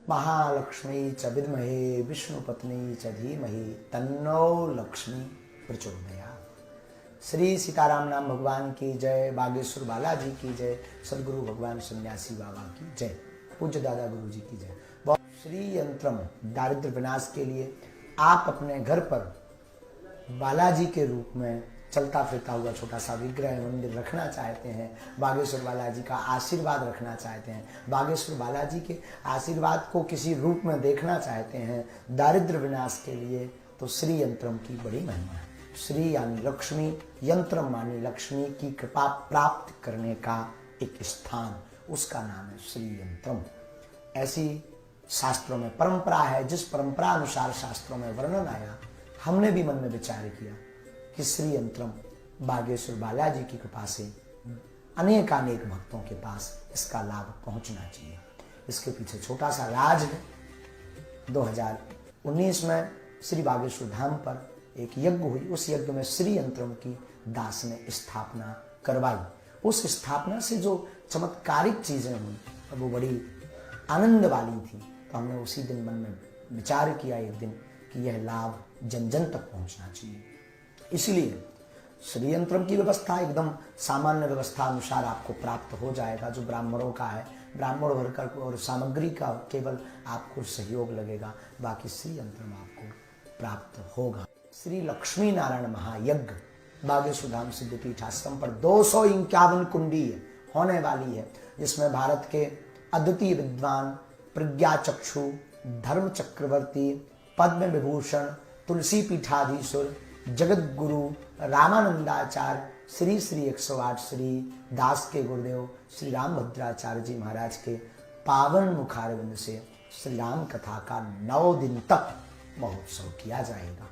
महालक्ष्मी च विद्महे विष्णुपत्नी च धीमहि तन्नो लक्ष्मी प्रचोदयात्। श्री सीताराम नाम भगवान की जय, बागेश्वर बालाजी की जय, सदगुरु भगवान सन्यासी बाबा की जय, पूज्य दादा गुरु जी की जय। श्री यंत्रम दारिद्र विनाश के लिए आप अपने घर पर बालाजी के रूप में चलता फिरता हुआ छोटा सा विग्रह मंदिर रखना चाहते हैं, बागेश्वर बालाजी का आशीर्वाद रखना चाहते हैं, बागेश्वर बालाजी के आशीर्वाद को किसी रूप में देखना चाहते हैं दारिद्र विनाश के लिए, तो श्री यंत्रम की बड़ी महिमा है। श्री यानी लक्ष्मी, यंत्रम मानी लक्ष्मी की कृपा प्राप्त करने का एक स्थान, उसका नाम है श्री यंत्रम। ऐसी शास्त्रों में परंपरा है, जिस परंपरा अनुसार शास्त्रों में वर्णन आया, हमने भी मन में विचार किया कि श्री यंत्रम बागेश्वर बालाजी की कृपा से अनेकानेक भक्तों के पास इसका लाभ पहुंचना चाहिए। इसके पीछे छोटा सा राज है। 2019 में श्री बागेश्वर धाम पर एक यज्ञ हुई, उस यज्ञ में श्री यंत्रम की दास ने स्थापना करवाई। उस स्थापना से जो चमत्कारिक चीजें हुई वो बड़ी आनंद वाली थी। तो हमने उसी दिन मन में विचार किया एक दिन कि यह लाभ जन जन तक पहुंचना चाहिए। इसलिए श्री यंत्रम की व्यवस्था एकदम सामान्य व्यवस्था अनुसार आपको प्राप्त हो जाएगा, जो ब्राह्मणों का है। ब्राह्मण वर्कर और सामग्री का केवल आपको सहयोग लगेगा, बाकी श्री यंत्रम आपको प्राप्त होगा। श्री लक्ष्मी नारायण महायज्ञ बागेश्वर धाम सिद्धपीठ आश्रम पर 251 कुंडी होने वाली है, जिसमें भारत के अद्वितीय विद्वान, प्रज्ञा चक्षु, धर्म चक्रवर्ती, पद्म विभूषण, तुलसी पीठाधीश्वर, जगत गुरु रामानंदाचार्य, श्री श्री 108 श्री दास के गुरुदेव श्री रामभद्राचार्य जी महाराज के पावन मुखारविंद से श्री राम कथा का 9 दिन तक महोत्सव किया जाएगा,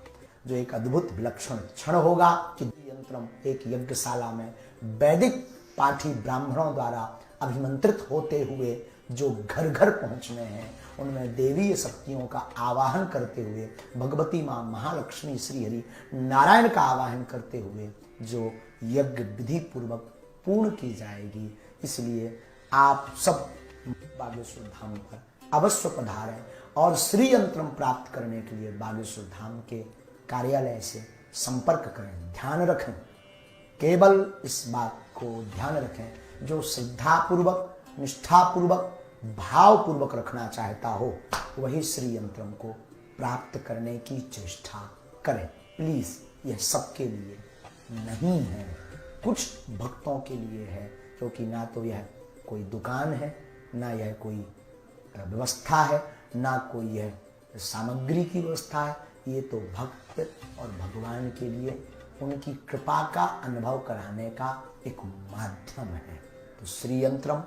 जो एक अद्भुत विलक्षण क्षण होगा कि यंत्रम एक यज्ञशाला में वैदिक पाठी ब्राह्मणों द्वारा अभिमंत्रित होते हुए जो घर घर पहुंचने हैं, उनमें देवीय शक्तियों का आवाहन करते हुए, भगवती मां महालक्ष्मी श्री हरि नारायण का आवाहन करते हुए जो यज्ञ विधि पूर्वक पूर्ण की जाएगी। इसलिए आप सब बागेश्वर धाम पर अवश्य पधारें और श्री यंत्रम प्राप्त करने के लिए बागेश्वर धाम के कार्यालय से संपर्क करें। ध्यान रखें, केवल इस बात को ध्यान रखें, जो श्रद्धा पूर्वक, निष्ठा पूर्वक, भाव पूर्वक रखना चाहता हो वही श्री यंत्रम को प्राप्त करने की चेष्टा करें। प्लीज, यह सबके लिए नहीं है, कुछ भक्तों के लिए है, क्योंकि ना तो यह कोई दुकान है, ना यह कोई व्यवस्था है, ना कोई यह सामग्री की व्यवस्था है। ये तो भक्त और भगवान के लिए उनकी कृपा का अनुभव कराने का एक माध्यम है। तो श्री यंत्रम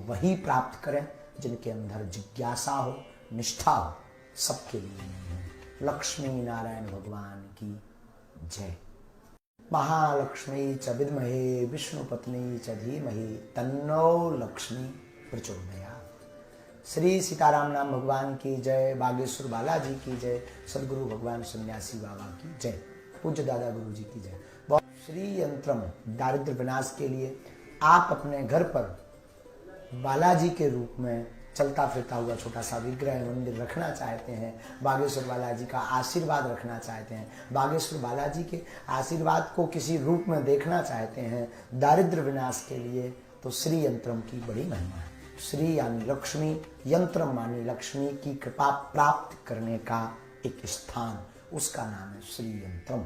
वही प्राप्त करें जिनके अंदर जिज्ञासा हो, निष्ठा हो, सबके लिए नहीं है। लक्ष्मी नारायण भगवान की जय। महालक्ष्मी च विद्महे विष्णुपत्नी च धीमहि तन्नो लक्ष्मी प्रचोदयात्। श्री सीताराम नाम भगवान की जय, बागेश्वर बालाजी की जय, सदगुरु भगवान सन्यासी बाबा की जय, पूज्य दादा गुरु जी की जय। श्री यंत्रम दारिद्र विनाश के लिए आप अपने घर पर बालाजी के रूप में चलता फिरता हुआ छोटा सा विग्रह मंदिर रखना चाहते हैं, बागेश्वर बालाजी का आशीर्वाद रखना चाहते हैं, बागेश्वर बालाजी के आशीर्वाद को किसी रूप में देखना चाहते हैं दारिद्र विनाश के लिए, तो श्री यंत्रम की बड़ी महिमा है। श्री यानी लक्ष्मी, यंत्रम मानी लक्ष्मी की कृपा प्राप्त करने का एक स्थान, उसका नाम है श्री यंत्रम।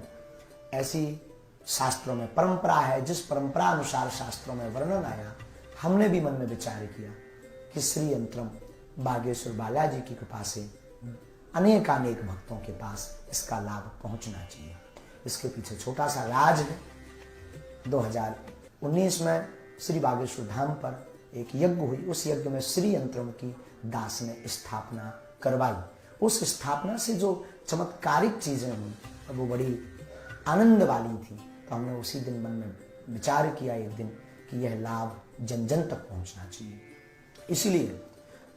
ऐसी शास्त्रों में परंपरा है, जिस परंपरा अनुसार शास्त्रों में वर्णन आया, हमने भी मन में विचार किया कि श्री यंत्रम बागेश्वर बालाजी की कृपा से अनेकानेक भक्तों के पास इसका लाभ पहुंचना चाहिए। इसके पीछे छोटा सा राज है। 2019 में श्री बागेश्वर धाम पर एक यज्ञ हुई, उस यज्ञ में श्री यंत्रम की दास ने स्थापना करवाई। उस स्थापना से जो चमत्कारिक चीजें हुई वो बड़ी आनंद वाली थी। तो हमने उसी दिन मन में विचार किया एक दिन कि यह लाभ जन जन तक पहुंचना चाहिए। इसलिए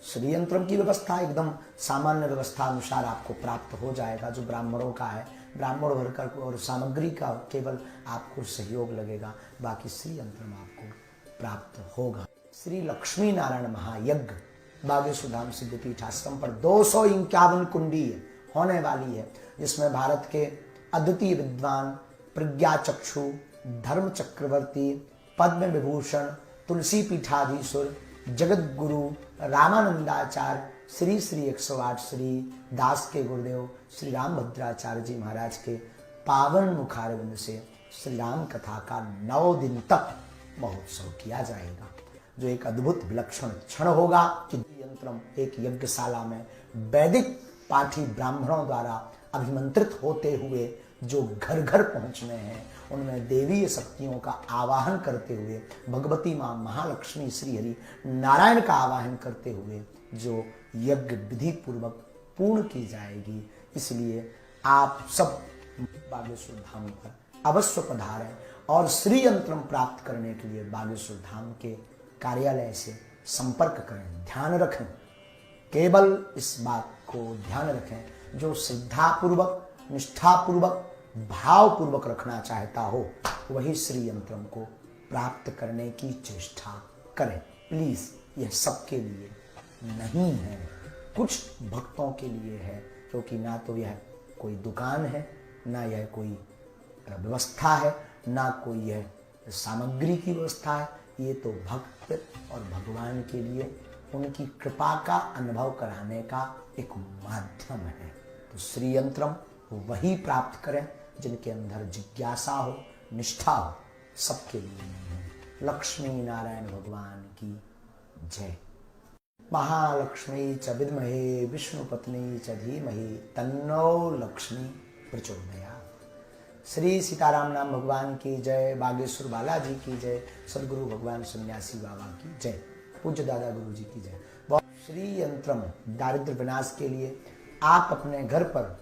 श्री यंत्रम की व्यवस्था एकदम सामान्य व्यवस्था अनुसार आपको प्राप्त हो जाएगा, जो ब्राह्मणों का है। ब्राह्मण वर्कर और सामग्री का केवल आपको सहयोग लगेगा, बाकी श्री यंत्रम आपको प्राप्त होगा। श्री लक्ष्मी नारायण महायज्ञ बागेश्वर धाम सिद्धपीठ आश्रम पर 251 कुंडी होने वाली है, जिसमें भारत के अद्वितीय विद्वान, प्रज्ञा चक्षु, धर्म चक्रवर्ती, पद्म विभूषण, तुलसी पीठाधीश्वर, जगत गुरु रामानंदाचार्य श्री श्री 108 श्री दास के गुरुदेव श्री रामभद्राचार्य जी महाराज के पावन मुखारविंद से श्री राम कथा का 9 दिन तक महोत्सव किया जाएगा, जो एक अद्भुत विलक्षण क्षण होगा कि यंत्रम एक यज्ञशाला में वैदिक पाठी ब्राह्मणों द्वारा अभिमंत्रित होते हुए जो घर घर पहुंचने हैं, उनमें देवीय शक्तियों का आवाहन करते हुए, भगवती मां महालक्ष्मी श्री हरि नारायण का आवाहन करते हुए जो यज्ञ विधि पूर्वक पूर्ण की जाएगी। इसलिए आप सब बागेश्वर धाम पर अवश्य पधारें और श्री यंत्रम प्राप्त करने के लिए बागेश्वर धाम के कार्यालय से संपर्क करें। ध्यान रखें, केवल इस बात को ध्यान रखें, जो श्रद्धापूर्वक, निष्ठापूर्वक, भावपूर्वक रखना चाहता हो वही श्री यंत्रम को प्राप्त करने की चेष्टा करें। प्लीज, यह सबके लिए नहीं है, कुछ भक्तों के लिए है, क्योंकि ना तो यह कोई दुकान है, ना यह कोई व्यवस्था है, ना कोई यह सामग्री की व्यवस्था है। ये तो भक्त और भगवान के लिए उनकी कृपा का अनुभव कराने का एक माध्यम है। तो श्री यंत्रम वही प्राप्त करें जिनके अंदर जिज्ञासा हो, निष्ठा हो, सबके लिए नहीं है। लक्ष्मी नारायण भगवान की जय। महालक्ष्मी च विद्महे विष्णुपत्नी च धीमहि तन्नो लक्ष्मी प्रचोदयात्। श्री सीताराम नाम भगवान की जय, बागेश्वर बालाजी की जय, सदगुरु भगवान सन्यासी बाबा की जय, पूज्य दादा गुरु जी की जय। श्री यंत्रम दारिद्र विनाश के लिए आप अपने घर पर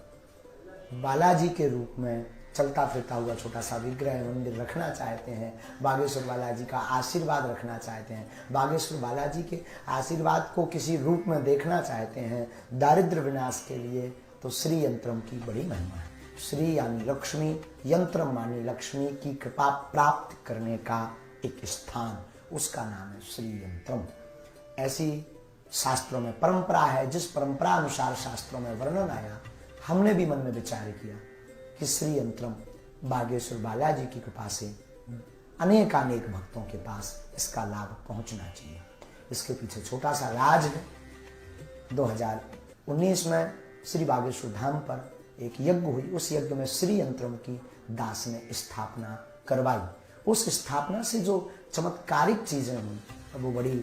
बालाजी के रूप में चलता फिरता हुआ छोटा सा विग्रह मंदिर रखना चाहते हैं, बागेश्वर बालाजी का आशीर्वाद रखना चाहते हैं, बागेश्वर बालाजी के आशीर्वाद को किसी रूप में देखना चाहते हैं दारिद्र विनाश के लिए, तो श्री यंत्रम की बड़ी महिमा है। श्री यानी लक्ष्मी, यंत्रम मानी लक्ष्मी की कृपा प्राप्त करने का एक स्थान, उसका नाम है श्री यंत्रम। ऐसी शास्त्रों में परंपरा है, जिस परंपरा अनुसार शास्त्रों में वर्णन आया, हमने भी मन में विचार किया कि श्री यंत्रम बागेश्वर बालाजी की कृपा से अनेकानेक भक्तों के पास इसका लाभ पहुंचना चाहिए। इसके पीछे छोटा सा राज है। 2019 में श्री बागेश्वर धाम पर एक यज्ञ हुई, उस यज्ञ में श्री यंत्रम की दास ने स्थापना करवाई। उस स्थापना से जो चमत्कारिक चीजें हुई वो बड़ी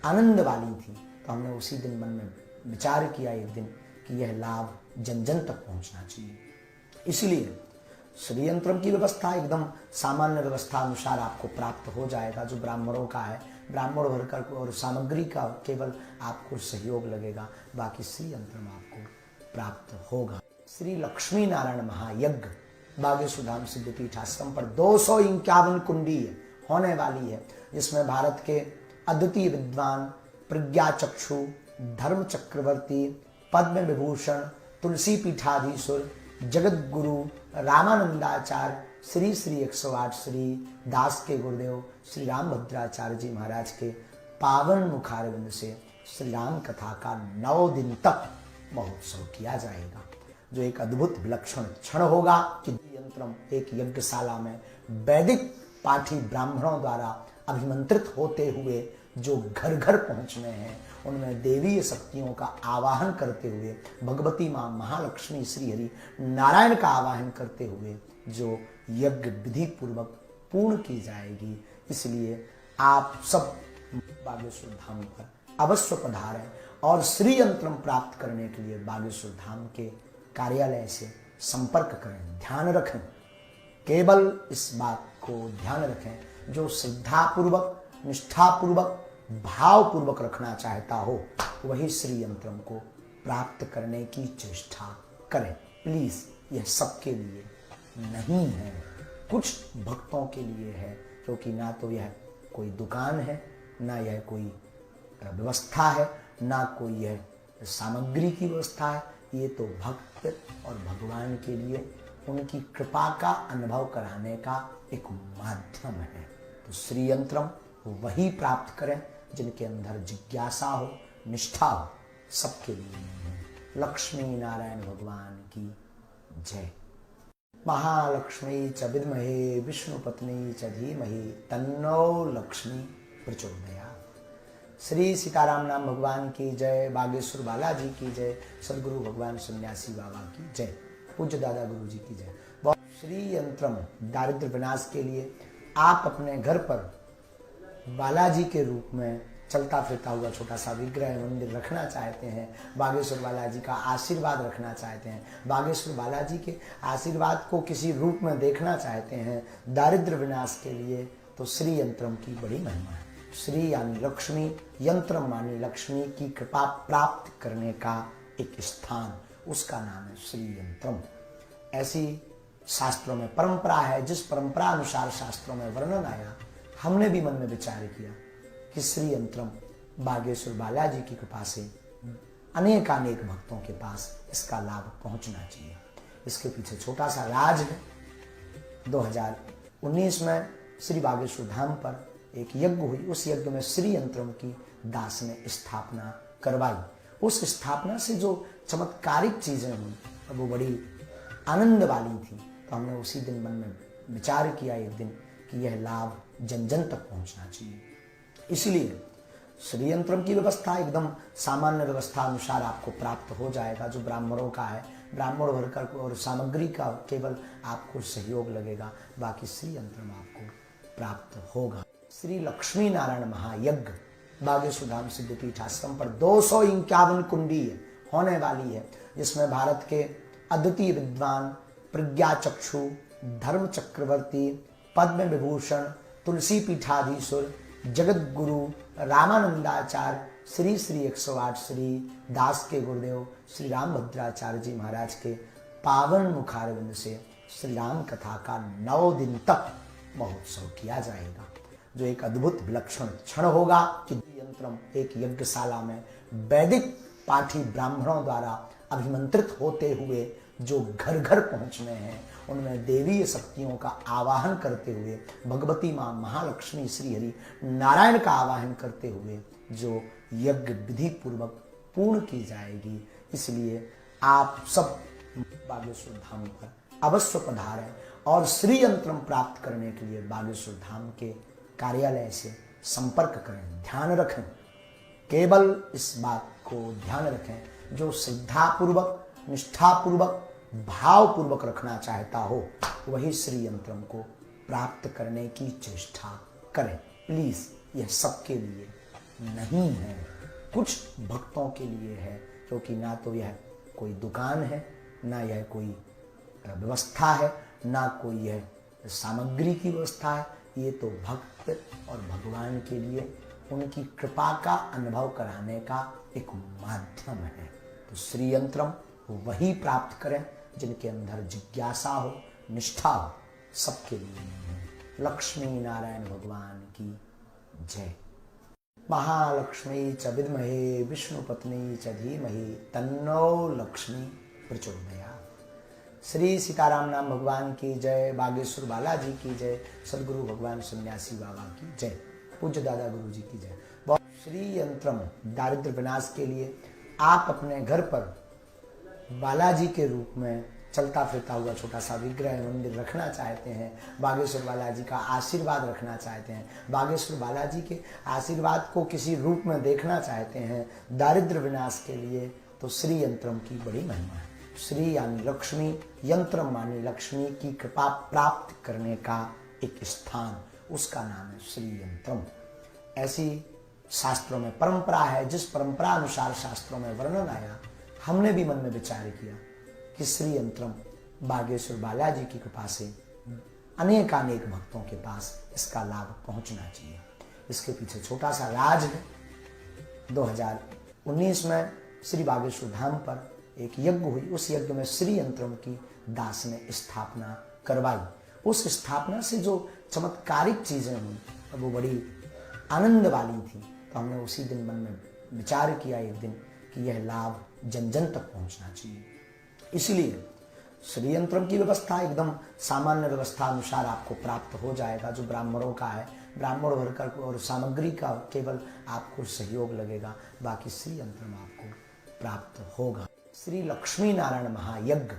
आनंद वाली थी। तो हमने उसी दिन मन में विचार किया एक दिन कि यह लाभ जन जन तक पहुंचना चाहिए। इसलिए श्री यंत्रम की व्यवस्था एकदम सामान्य व्यवस्था अनुसार आपको प्राप्त हो जाएगा, जो ब्राह्मणों का है, ब्राह्मण वर्कर को और सामग्री का केवल आपको सहयोग लगेगा, बाकी श्री यंत्रम आपको प्राप्त होगा। श्री लक्ष्मी नारायण महायज्ञ बागेश्वर धाम सिद्धपीठ आश्रम पर 251 कुंडी होने वाली है, जिसमें भारत के अद्वितीय विद्वान, प्रज्ञा चक्षु, धर्म चक्रवर्ती, पद्म विभूषण, तुलसी पीठाधीश्वर, जगत गुरु रामानंदाचार्य श्री श्री 108 श्री दास के गुरुदेव श्री रामभद्राचार्य जी महाराज के पावन मुखारविंद से श्री राम कथा का 9 दिन तक महोत्सव किया जाएगा, जो एक अद्भुत विलक्षण क्षण होगा कि यंत्रम एक यज्ञशाला में वैदिक पाठी ब्राह्मणों द्वारा अभिमंत्रित होते हुए जो घर घर पहुंचने हैं, उनमें देवीय शक्तियों का आवाहन करते हुए, भगवती मां महालक्ष्मी श्री हरि नारायण का आवाहन करते हुए जो यज्ञ विधि पूर्वक पूर्ण की जाएगी। इसलिए आप सब बागेश्वर धाम पर अवश्य पधारें और श्री यंत्रम प्राप्त करने के लिए बागेश्वर धाम के कार्यालय से संपर्क करें। ध्यान रखें, केवल इस बात को ध्यान रखें, जो श्रद्धापूर्वक, निष्ठापूर्वक, भावपूर्वक रखना चाहता हो वही श्री यंत्रम को प्राप्त करने की चेष्टा करें। प्लीज, यह सबके लिए नहीं है, कुछ भक्तों के लिए है, क्योंकि ना तो यह कोई दुकान है, ना यह कोई व्यवस्था है, ना कोई यह सामग्री की व्यवस्था है। ये तो भक्त और भगवान के लिए उनकी कृपा का अनुभव कराने का एक माध्यम है। तो श्री यंत्रम वही प्राप्त करें जिनके अंदर जिज्ञासा हो, निष्ठा हो, सबके लिए है। लक्ष्मी नारायण भगवान की जय। महालक्ष्मी च विद्महे विष्णु पत्नी च धीमहि तन्नो लक्ष्मी प्रचोदयात्। श्री सीताराम नाम भगवान की जय। बागेश्वर बालाजी की जय। सदगुरु भगवान सन्यासी बाबा की जय। पूज्य दादा गुरु जी की जय। श्री यंत्रम दारिद्र विनाश के लिए आप अपने घर पर बालाजी के रूप में चलता फिरता हुआ छोटा सा विग्रह मंदिर रखना चाहते हैं, बागेश्वर बालाजी का आशीर्वाद रखना चाहते हैं, बागेश्वर बालाजी के आशीर्वाद को किसी रूप में देखना चाहते हैं दारिद्र विनाश के लिए, तो श्री यंत्रम की बड़ी महिमा है। श्री यानी लक्ष्मी, यंत्रम मानी लक्ष्मी की कृपा प्राप्त करने का एक स्थान, उसका नाम है श्री यंत्रम। ऐसी शास्त्रों में परंपरा है, जिस परंपरा अनुसार शास्त्रों में वर्णन आया, हमने भी मन में विचार किया कि श्री यंत्रम बागेश्वर बालाजी की कृपा से अनेकानेक भक्तों के पास इसका लाभ पहुंचना चाहिए। इसके पीछे छोटा सा राज है। 2019 में श्री बागेश्वर धाम पर एक यज्ञ हुई। उस यज्ञ में श्री यंत्रम की दास ने स्थापना करवाई। उस स्थापना से जो चमत्कारिक चीजें हुई वो बड़ी आनंद वाली थी। तो हमने उसी दिन मन में विचार किया एक दिन कि यह लाभ जन जन तक पहुंचना चाहिए। इसलिए श्री यंत्रम की व्यवस्था एकदम सामान्य व्यवस्था अनुसार आपको प्राप्त हो जाएगा, जो ब्राह्मणों का है। ब्राह्मण वर्कर और सामग्री का केवल आपको सहयोग लगेगा, बाकी श्री यंत्रम आपको प्राप्त होगा। श्री लक्ष्मी नारायण महायज्ञ बागेश्वर धाम सिद्धपीठ आश्रम पर 251 कुंडी होने वाली है, जिसमें भारत के अद्वितीय विद्वान प्रज्ञा चक्षु, धर्म चक्रवर्ती, पद्म विभूषण, तुलसी पीठाधीश्वर, जगत गुरु रामानंदाचार्य, श्री श्री 108 श्री दास के गुरुदेव श्री रामभद्राचार्य जी महाराज के पावन मुखारविंद से श्री राम कथा का 9 दिन तक महोत्सव किया जाएगा, जो एक अद्भुत विलक्षण क्षण होगा कि यंत्रम एक यज्ञशाला में वैदिक पाठी ब्राह्मणों द्वारा अभिमंत्रित होते हुए जो घर घर पहुंचने हैं, उनमें देवीय शक्तियों का आवाहन करते हुए, भगवती मां महालक्ष्मी श्री हरि नारायण का आवाहन करते हुए जो यज्ञ विधि पूर्वक पूर्ण की जाएगी। इसलिए आप सब बागेश्वर धाम पर अवश्य पधारें और श्री यंत्रम प्राप्त करने के लिए बागेश्वर धाम के कार्यालय से संपर्क करें। ध्यान रखें, केवल इस बात को ध्यान रखें, जो श्रद्धापूर्वक, निष्ठापूर्वक, भावपूर्वक रखना चाहता हो वही श्री यंत्रम को प्राप्त करने की चेष्टा करें। प्लीज, यह सबके लिए नहीं है, कुछ भक्तों के लिए है, क्योंकि ना तो यह कोई दुकान है, ना यह कोई व्यवस्था है, ना कोई यह सामग्री की व्यवस्था है। ये तो भक्त और भगवान के लिए उनकी कृपा का अनुभव कराने का एक माध्यम है। तो श्री यंत्रम वही प्राप्त करें जिनके अंदर जिज्ञासा हो, निष्ठा हो, सबके लिए है। लक्ष्मी नारायण भगवान की जय। महालक्ष्मी च विद्महे विष्णु पत्नी च धीमहि तन्नो लक्ष्मी प्रचोदयात्। श्री सीताराम नाम भगवान की जय। बागेश्वर बालाजी की जय। सदगुरु भगवान सन्यासी बाबा की जय। पूज्य दादा गुरु जी की जय। श्री यंत्रम दारिद्र विनाश के लिए आप अपने घर पर बालाजी के रूप में चलता फिरता हुआ छोटा सा विग्रह मंदिर रखना चाहते हैं, बागेश्वर बालाजी का आशीर्वाद रखना चाहते हैं, बागेश्वर बालाजी के आशीर्वाद को किसी रूप में देखना चाहते हैं दारिद्र विनाश के लिए, तो श्री यंत्रम की बड़ी महिमा है। श्री यानी लक्ष्मी, यंत्रम मानी लक्ष्मी की कृपा प्राप्त करने का एक स्थान, उसका नाम है श्री यंत्रम। ऐसी शास्त्रों में परंपरा है, जिस परंपरा अनुसार शास्त्रों में वर्णन आया, हमने भी मन में विचार किया कि श्री यंत्रम बागेश्वर बालाजी की कृपा से अनेकानेक भक्तों के पास इसका लाभ पहुंचना चाहिए। इसके पीछे छोटा सा राज है। 2019 में श्री बागेश्वर धाम पर एक यज्ञ हुई। उस यज्ञ में श्री यंत्रम की दास ने स्थापना करवाई। उस स्थापना से जो चमत्कारिक चीजें हुई वो बड़ी आनंद वाली थी। तो हमने उसी दिन मन में विचार किया एक दिन कि यह लाभ जन जन तक पहुंचना चाहिए। इसलिए श्री यंत्रम की व्यवस्था एकदम सामान्य व्यवस्था अनुसार आपको प्राप्त हो जाएगा, जो ब्राह्मणों का है। ब्राह्मण वर्कर को और सामग्री का केवल आपको सहयोग लगेगा, बाकी श्री यंत्रम आपको प्राप्त होगा। श्री लक्ष्मी नारायण महायज्ञ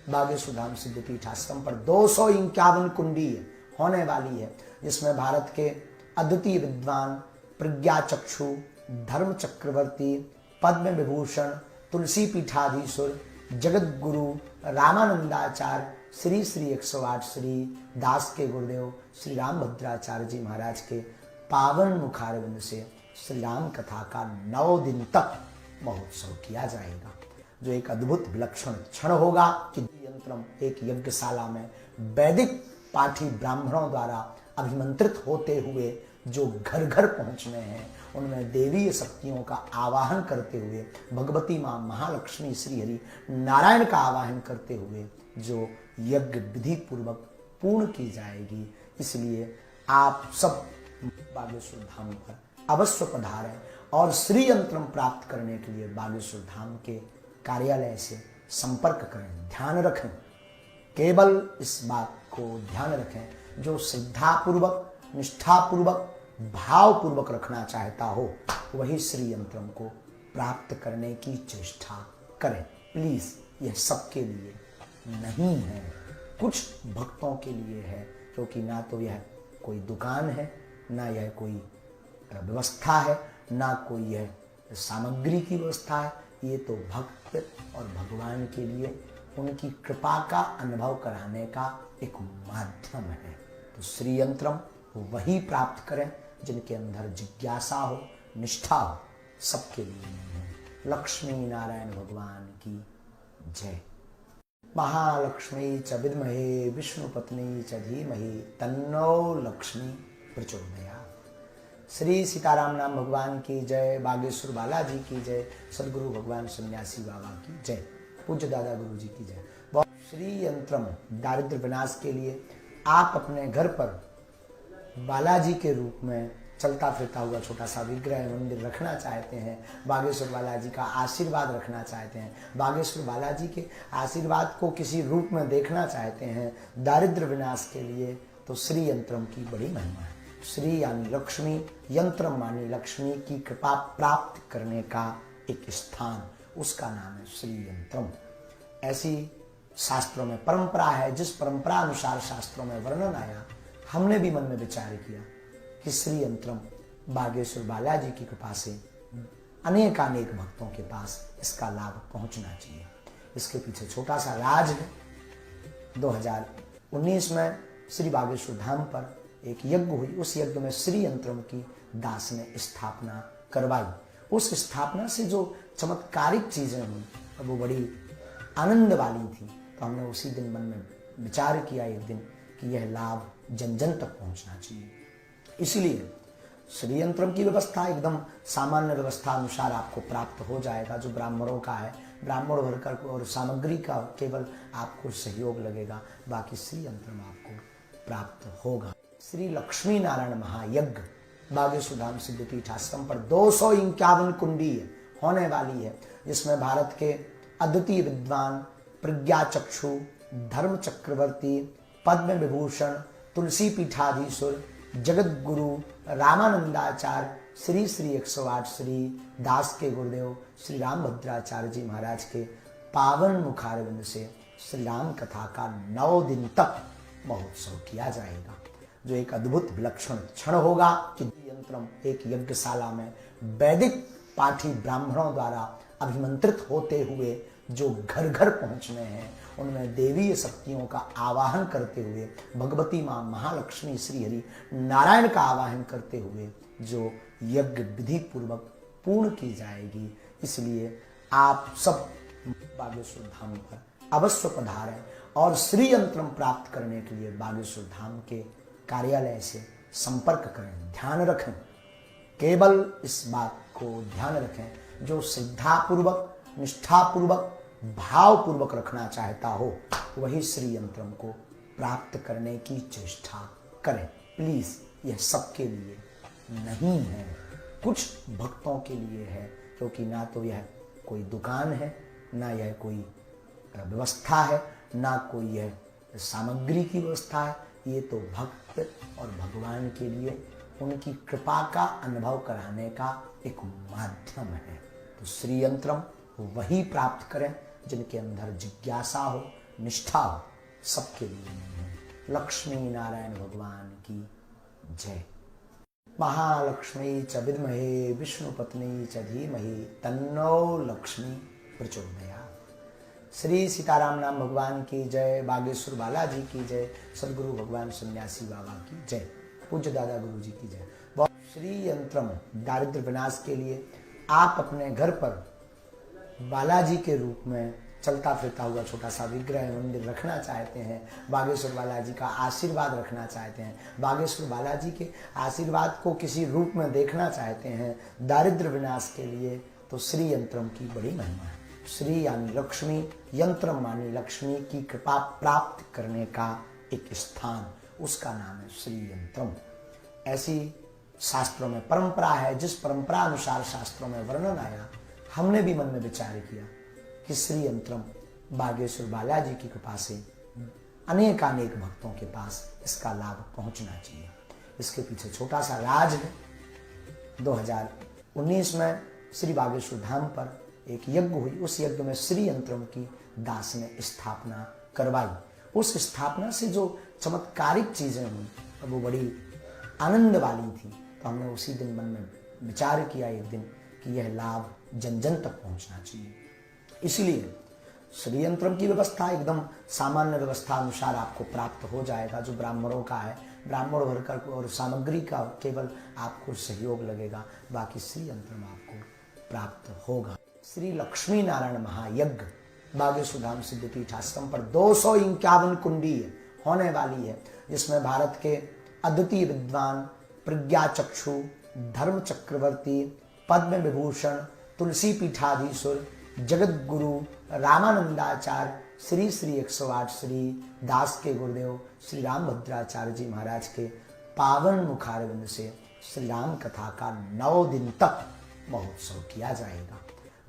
बागेश्वर धाम सिद्धपीठ आश्रम पर 251 कुंडी होने वाली है, जिसमें भारत के अद्वितीय विद्वान, प्रज्ञा चक्षु, धर्म चक्रवर्ती, पद्म विभूषण, तुलसी पीठाधीश्वर, जगत गुरु रामानंदाचार्य श्री श्री 108 श्री दास के गुरुदेव श्री रामभद्राचार्य जी महाराज के पावन मुखारविंद से श्री राम कथा का 9 दिन तक महोत्सव किया जाएगा, जो एक अद्भुत विलक्षण क्षण होगा कि यंत्रम एक यज्ञशाला में वैदिक पाठी ब्राह्मणों द्वारा अभिमंत्रित होते हुए जो घर घर पहुंचने हैं, उनमें देवीय शक्तियों का आवाहन करते हुए, भगवती मां महालक्ष्मी श्री हरि नारायण का आवाहन करते हुए जो यज्ञ विधि पूर्वक पूर्ण की जाएगी। इसलिए आप सब बागेश्वर धाम पर अवश्य पधारें और श्री यंत्रम प्राप्त करने के लिए बागेश्वर धाम के कार्यालय से संपर्क करें। ध्यान रखें, केवल इस बात को ध्यान रखें, जो श्रद्धापूर्वक, निष्ठापूर्वक, भावपूर्वक रखना चाहता हो वही श्री यंत्रम को प्राप्त करने की चेष्टा करें। प्लीज, यह सबके लिए नहीं है, कुछ भक्तों के लिए है, क्योंकि ना तो यह कोई दुकान है, ना यह कोई व्यवस्था है, ना कोई यह सामग्री की व्यवस्था है। ये तो भक्त और भगवान के लिए उनकी कृपा का अनुभव कराने का एक माध्यम है। तो श्री यंत्रम वही प्राप्त करें जिनके अंदर जिज्ञासा हो, निष्ठा हो, सबके लिए नहीं है। लक्ष्मी नारायण भगवान की जय। महालक्ष्मी च विद्महे विष्णु पत्नी च धीमहि तन्नो लक्ष्मी प्रचोदयात्। श्री सीताराम नाम भगवान की जय, बागेश्वर बालाजी की जय, सदगुरु भगवान सन्यासी बाबा की जय, पूज्य दादा गुरु जी की जय। श्री यंत्रम दारिद्र विनाश के लिए आप अपने घर पर बालाजी के रूप में चलता फिरता हुआ छोटा सा विग्रह मंदिर रखना चाहते हैं, बागेश्वर बालाजी का आशीर्वाद रखना चाहते हैं, बागेश्वर बालाजी के आशीर्वाद को किसी रूप में देखना चाहते हैं दारिद्र विनाश के लिए, तो श्री यंत्रम की बड़ी महिमा है। श्री यानी लक्ष्मी, यंत्रम मानी लक्ष्मी की कृपा प्राप्त करने का एक स्थान, उसका नाम है श्री यंत्रम। ऐसी शास्त्रों में परंपरा है, जिस परंपरा अनुसार शास्त्रों में वर्णन आया, हमने भी मन में विचार किया कि श्री यंत्रम बागेश्वर बालाजी की कृपा से अनेकानेक भक्तों के पास इसका लाभ पहुंचना चाहिए। इसके पीछे छोटा सा राज है। 2019 में श्री बागेश्वर धाम पर एक यज्ञ हुई, उस यज्ञ में श्री यंत्रम की दास ने स्थापना करवाई। उस स्थापना से जो चमत्कारिक चीजें हुई वो बड़ी आनंद वाली थी। तो हमने उसी दिन मन में विचार किया एक दिन कि यह लाभ जन जन तक पहुंचना चाहिए। इसलिए श्री यंत्रम की व्यवस्था एकदम सामान्य व्यवस्था अनुसार आपको प्राप्त हो जाएगा, जो ब्राह्मणों का है, ब्राह्मण वर्कर को और सामग्री का केवल आपको सहयोग लगेगा, बाकी श्री यंत्रम आपको प्राप्त होगा। श्री लक्ष्मी नारायण महायज्ञ बागेश्वर धाम सिद्धपीठ आश्रम पर 251 कुंडी होने वाली है, जिसमें भारत के अद्वितीय विद्वान, प्रज्ञा चक्षु, धर्म चक्रवर्ती, पद्म विभूषण, तुलसी पीठाधीश्वर, जगत गुरु रामानंदाचार्य श्री श्री 108 श्री दास के गुरुदेव श्री रामभद्राचार्य जी महाराज के पावन मुखारविंद से श्री राम कथा का 9 दिन तक महोत्सव किया जाएगा, जो एक अद्भुत विलक्षण क्षण होगा कि यंत्रम एक यज्ञशाला में वैदिक पाठी ब्राह्मणों द्वारा अभिमंत्रित होते हुए जो घर घर पहुंचने हैं, उनमें देवीय शक्तियों का आवाहन करते हुए, भगवती मां महालक्ष्मी श्री हरि नारायण का आवाहन करते हुए जो यज्ञ विधि पूर्वक पूर्ण की जाएगी। इसलिए आप सब बागेश्वर धाम पर अवश्य पधारें और श्री यंत्रम प्राप्त करने के लिए बागेश्वर धाम के कार्यालय से संपर्क करें। ध्यान रखें, केवल इस बात को ध्यान रखें, जो श्रद्धापूर्वक, निष्ठापूर्वक, भावपूर्वक रखना चाहता हो वही श्री यंत्रम को प्राप्त करने की चेष्टा करें। प्लीज, यह सबके लिए नहीं है, कुछ भक्तों के लिए है, क्योंकि ना तो यह कोई दुकान है, ना यह कोई व्यवस्था है, ना कोई यह सामग्री की व्यवस्था है। ये तो भक्त और भगवान के लिए उनकी कृपा का अनुभव कराने का एक माध्यम है। तो श्री यंत्रम वही प्राप्त करें जिनके अंदर जिज्ञासा हो, निष्ठा हो, सबके लिए नहीं है। लक्ष्मी नारायण भगवान की जय। महालक्ष्मी च विद्महे विष्णु पत्नी च धीमहि तन्नो लक्ष्मी प्रचोदयात्। श्री सीताराम नाम भगवान की जय। बागेश्वर बालाजी की जय। सदगुरु भगवान सन्यासी बाबा की जय। पूज्य दादा गुरु जी की जय। श्री यंत्रम दारिद्र विनाश के लिए आप अपने घर पर बालाजी के रूप में चलता फिरता हुआ छोटा सा विग्रह मंदिर रखना चाहते हैं, बागेश्वर बालाजी का आशीर्वाद रखना चाहते हैं, बागेश्वर बालाजी के आशीर्वाद को किसी रूप में देखना चाहते हैं दारिद्र विनाश के लिए, तो श्री यंत्रम की बड़ी महिमा है। श्री यानी लक्ष्मी, यंत्रम मानी लक्ष्मी की कृपा प्राप्त करने का एक स्थान, उसका नाम है श्री यंत्रम। ऐसी शास्त्रों में परंपरा है, जिस परंपरा अनुसार शास्त्रों में वर्णन आया, हमने भी मन में विचार किया कि श्री यंत्रम बागेश्वर बालाजी की कृपा से अनेकानेक भक्तों के पास इसका लाभ पहुंचना चाहिए। इसके पीछे छोटा सा राज है। 2019 में श्री बागेश्वर धाम पर एक यज्ञ हुई। उस यज्ञ में श्री यंत्रम की दास ने स्थापना करवाई। उस स्थापना से जो चमत्कारिक चीजें हुई वो बड़ी आनंद वाली थी। तो हमने उसी दिन मन में विचार किया एक दिन कि यह लाभ जन जन तक पहुंचना चाहिए। इसलिए श्री यंत्रम की व्यवस्था एकदम सामान्य व्यवस्था अनुसार आपको प्राप्त हो जाएगा, जो ब्राह्मणों का है। ब्राह्मण वर्कर और सामग्री का केवल आपको सहयोग लगेगा, बाकी श्री यंत्रम आपको प्राप्त होगा। श्री लक्ष्मी नारायण महायज्ञ बागेश्वर धाम सिद्धपीठ आश्रम पर 251 कुंडी होने वाली है, जिसमें भारत के अद्वितीय विद्वान, प्रज्ञा चक्षु, धर्म चक्रवर्ती, पद्म विभूषण, तुलसी पीठाधीश्वर, जगत गुरु रामानंदाचार्य, श्री श्री 108 श्री दास के गुरुदेव श्री रामभद्राचार्य जी महाराज के पावन मुखारविंद से श्री राम कथा का 9 दिन तक महोत्सव किया जाएगा,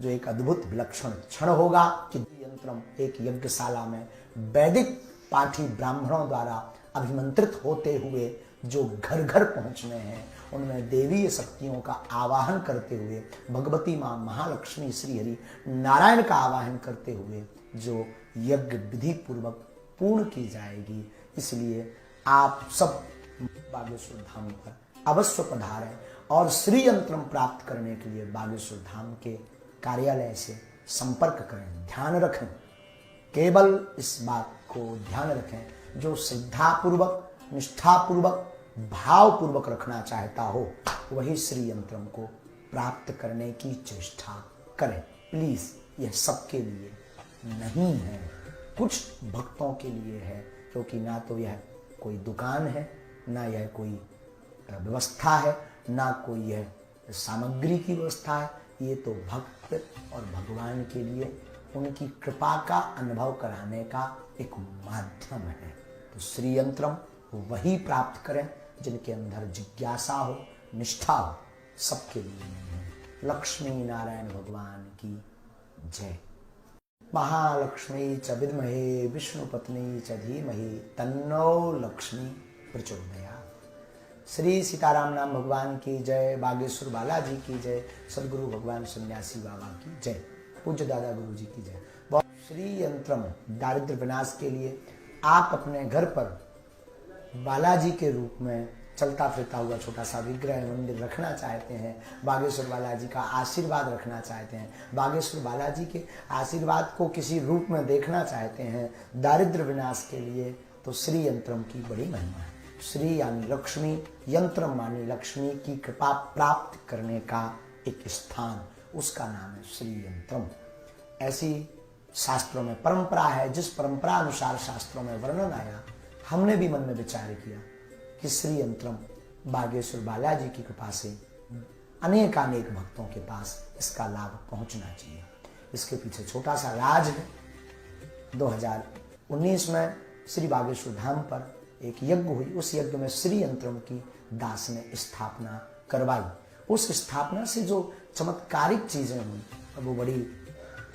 जो एक अद्भुत विलक्षण क्षण होगा कि यंत्रम एक यज्ञशाला में वैदिक पाठी ब्राह्मणों द्वारा अभिमंत्रित होते हुए जो घर घर पहुंचने हैं, उनमें देवीय शक्तियों का आवाहन करते हुए, भगवती मां महालक्ष्मी श्री हरि नारायण का आवाहन करते हुए जो यज्ञ विधि पूर्वक पूर्ण की जाएगी। इसलिए आप सब बागेश्वर धाम पर अवश्य पधारें और श्री यंत्रम प्राप्त करने के लिए बागेश्वर धाम के कार्यालय से संपर्क करें। ध्यान रखें, केवल इस बात को ध्यान रखें, जो श्रद्धापूर्वक, निष्ठापूर्वक, भावपूर्वक रखना चाहता हो वही श्री यंत्रम को प्राप्त करने की चेष्टा करें। प्लीज, यह सबके लिए नहीं है, कुछ भक्तों के लिए है, क्योंकि ना तो यह कोई दुकान है, ना यह कोई व्यवस्था है, ना कोई यह सामग्री की व्यवस्था है। ये तो भक्त और भगवान के लिए उनकी कृपा का अनुभव कराने का एक माध्यम है। तो श्री यंत्रम वही प्राप्त करें जिनके अंदर जिज्ञासा हो, निष्ठा हो, सबके लिए नहीं है। लक्ष्मी नारायण भगवान की जय। महालक्ष्मी च विद्महे विष्णु पत्नी च धीमहि तन्नो लक्ष्मी प्रचोदयात्। श्री सीताराम नाम भगवान की जय। बागेश्वर बालाजी की जय। सदगुरु भगवान सन्यासी बाबा की जय। पूज्य दादा गुरु जी की जय। श्री यंत्रम दारिद्र विनाश के लिए आप अपने घर पर बालाजी के रूप में चलता फिरता हुआ छोटा सा विग्रह मंदिर रखना चाहते हैं, बागेश्वर बालाजी का आशीर्वाद रखना चाहते हैं, बागेश्वर बालाजी के आशीर्वाद को किसी रूप में देखना चाहते हैं दारिद्र विनाश के लिए, तो श्री यंत्रम की बड़ी महिमा है। श्री यानी लक्ष्मी, यंत्रम मानी लक्ष्मी की कृपा प्राप्त करने का एक स्थान, उसका नाम है श्री यंत्रम। ऐसी शास्त्रों में परंपरा है, जिस परंपरा अनुसार शास्त्रों में वर्णन आया, हमने भी मन में विचार किया कि श्री यंत्रम बागेश्वर बालाजी की कृपा से अनेकानेक भक्तों के पास इसका लाभ पहुंचना चाहिए। इसके पीछे छोटा सा राज है। 2019 में श्री बागेश्वर धाम पर एक यज्ञ हुई। उस यज्ञ में श्री यंत्रम की दास ने स्थापना करवाई। उस स्थापना से जो चमत्कारिक चीजें हुई वो बड़ी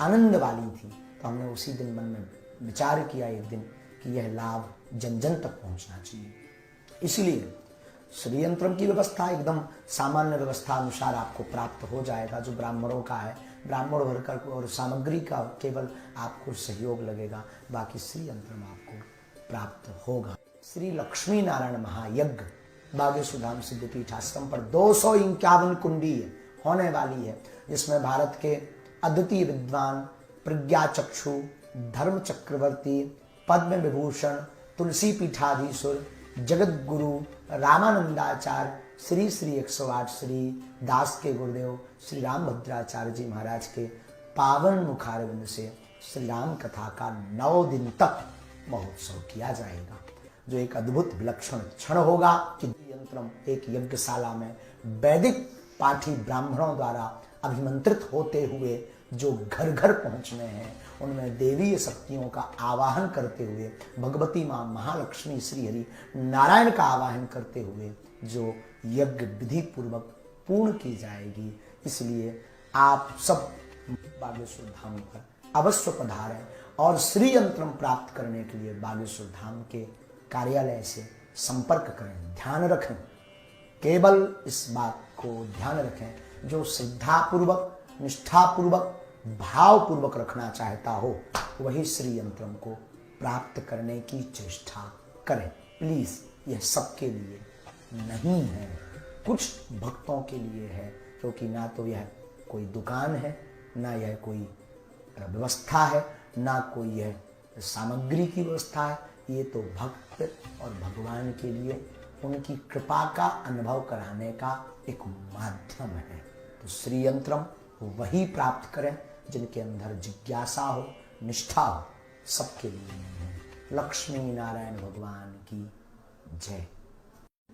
आनंद वाली थी। तो हमने उसी दिन मन में विचार किया एक दिन कि यह लाभ जन जन तक पहुंचना चाहिए। इसलिए श्री यंत्रम की व्यवस्था एकदम सामान्य व्यवस्था अनुसार आपको प्राप्त हो जाएगा। जो ब्राह्मणों का है, ब्राह्मण वर्ग और सामग्री का केवल आपको सहयोग लगेगा, बाकी श्री यंत्रम आपको प्राप्त होगा। श्री लक्ष्मी नारायण महायज्ञ बागेश्वर धाम सिद्धपीठ आश्रम पर 251 कुंडी होने वाली है, जिसमें भारत के अद्वितीय विद्वान, प्रज्ञा चक्षु, धर्म चक्रवर्ती, पद्म विभूषण, तुलसी पीठाधीश्वर, जगत गुरु रामानंदाचार्य श्री श्री 108 श्री दास के गुरुदेव श्री रामभद्राचार्य जी महाराज के पावन मुखारविंद से श्री राम कथा का 9 दिन तक महोत्सव किया जाएगा, जो एक अद्भुत विलक्षण क्षण होगा कि यंत्रम एक यज्ञशाला में वैदिक पाठी ब्राह्मणों द्वारा अभिमंत्रित होते हुए जो घर घर पहुंचने हैं, उनमें देवीय शक्तियों का आवाहन करते हुए, भगवती मां महालक्ष्मी श्री हरि नारायण का आवाहन करते हुए जो यज्ञ विधि पूर्वक पूर्ण की जाएगी। इसलिए आप सब बागेश्वर धाम पर अवश्य पधारें और श्री यंत्रम प्राप्त करने के लिए बागेश्वर धाम के कार्यालय से संपर्क करें। ध्यान रखें, केवल इस बात को ध्यान रखें, जो श्रद्धापूर्वक, निष्ठापूर्वक, भावपूर्वक रखना चाहता हो वही श्री यंत्रम को प्राप्त करने की चेष्टा करें। प्लीज, यह सबके लिए नहीं है, कुछ भक्तों के लिए है, क्योंकि ना तो यह कोई दुकान है, ना यह कोई व्यवस्था है, ना कोई यह सामग्री की व्यवस्था है। ये तो भक्त और भगवान के लिए उनकी कृपा का अनुभव कराने का एक माध्यम है। तो श्री यंत्रम वही प्राप्त करें जिनके अंदर जिज्ञासा हो, निष्ठा हो, सबके लिए है। लक्ष्मी नारायण भगवान की जय।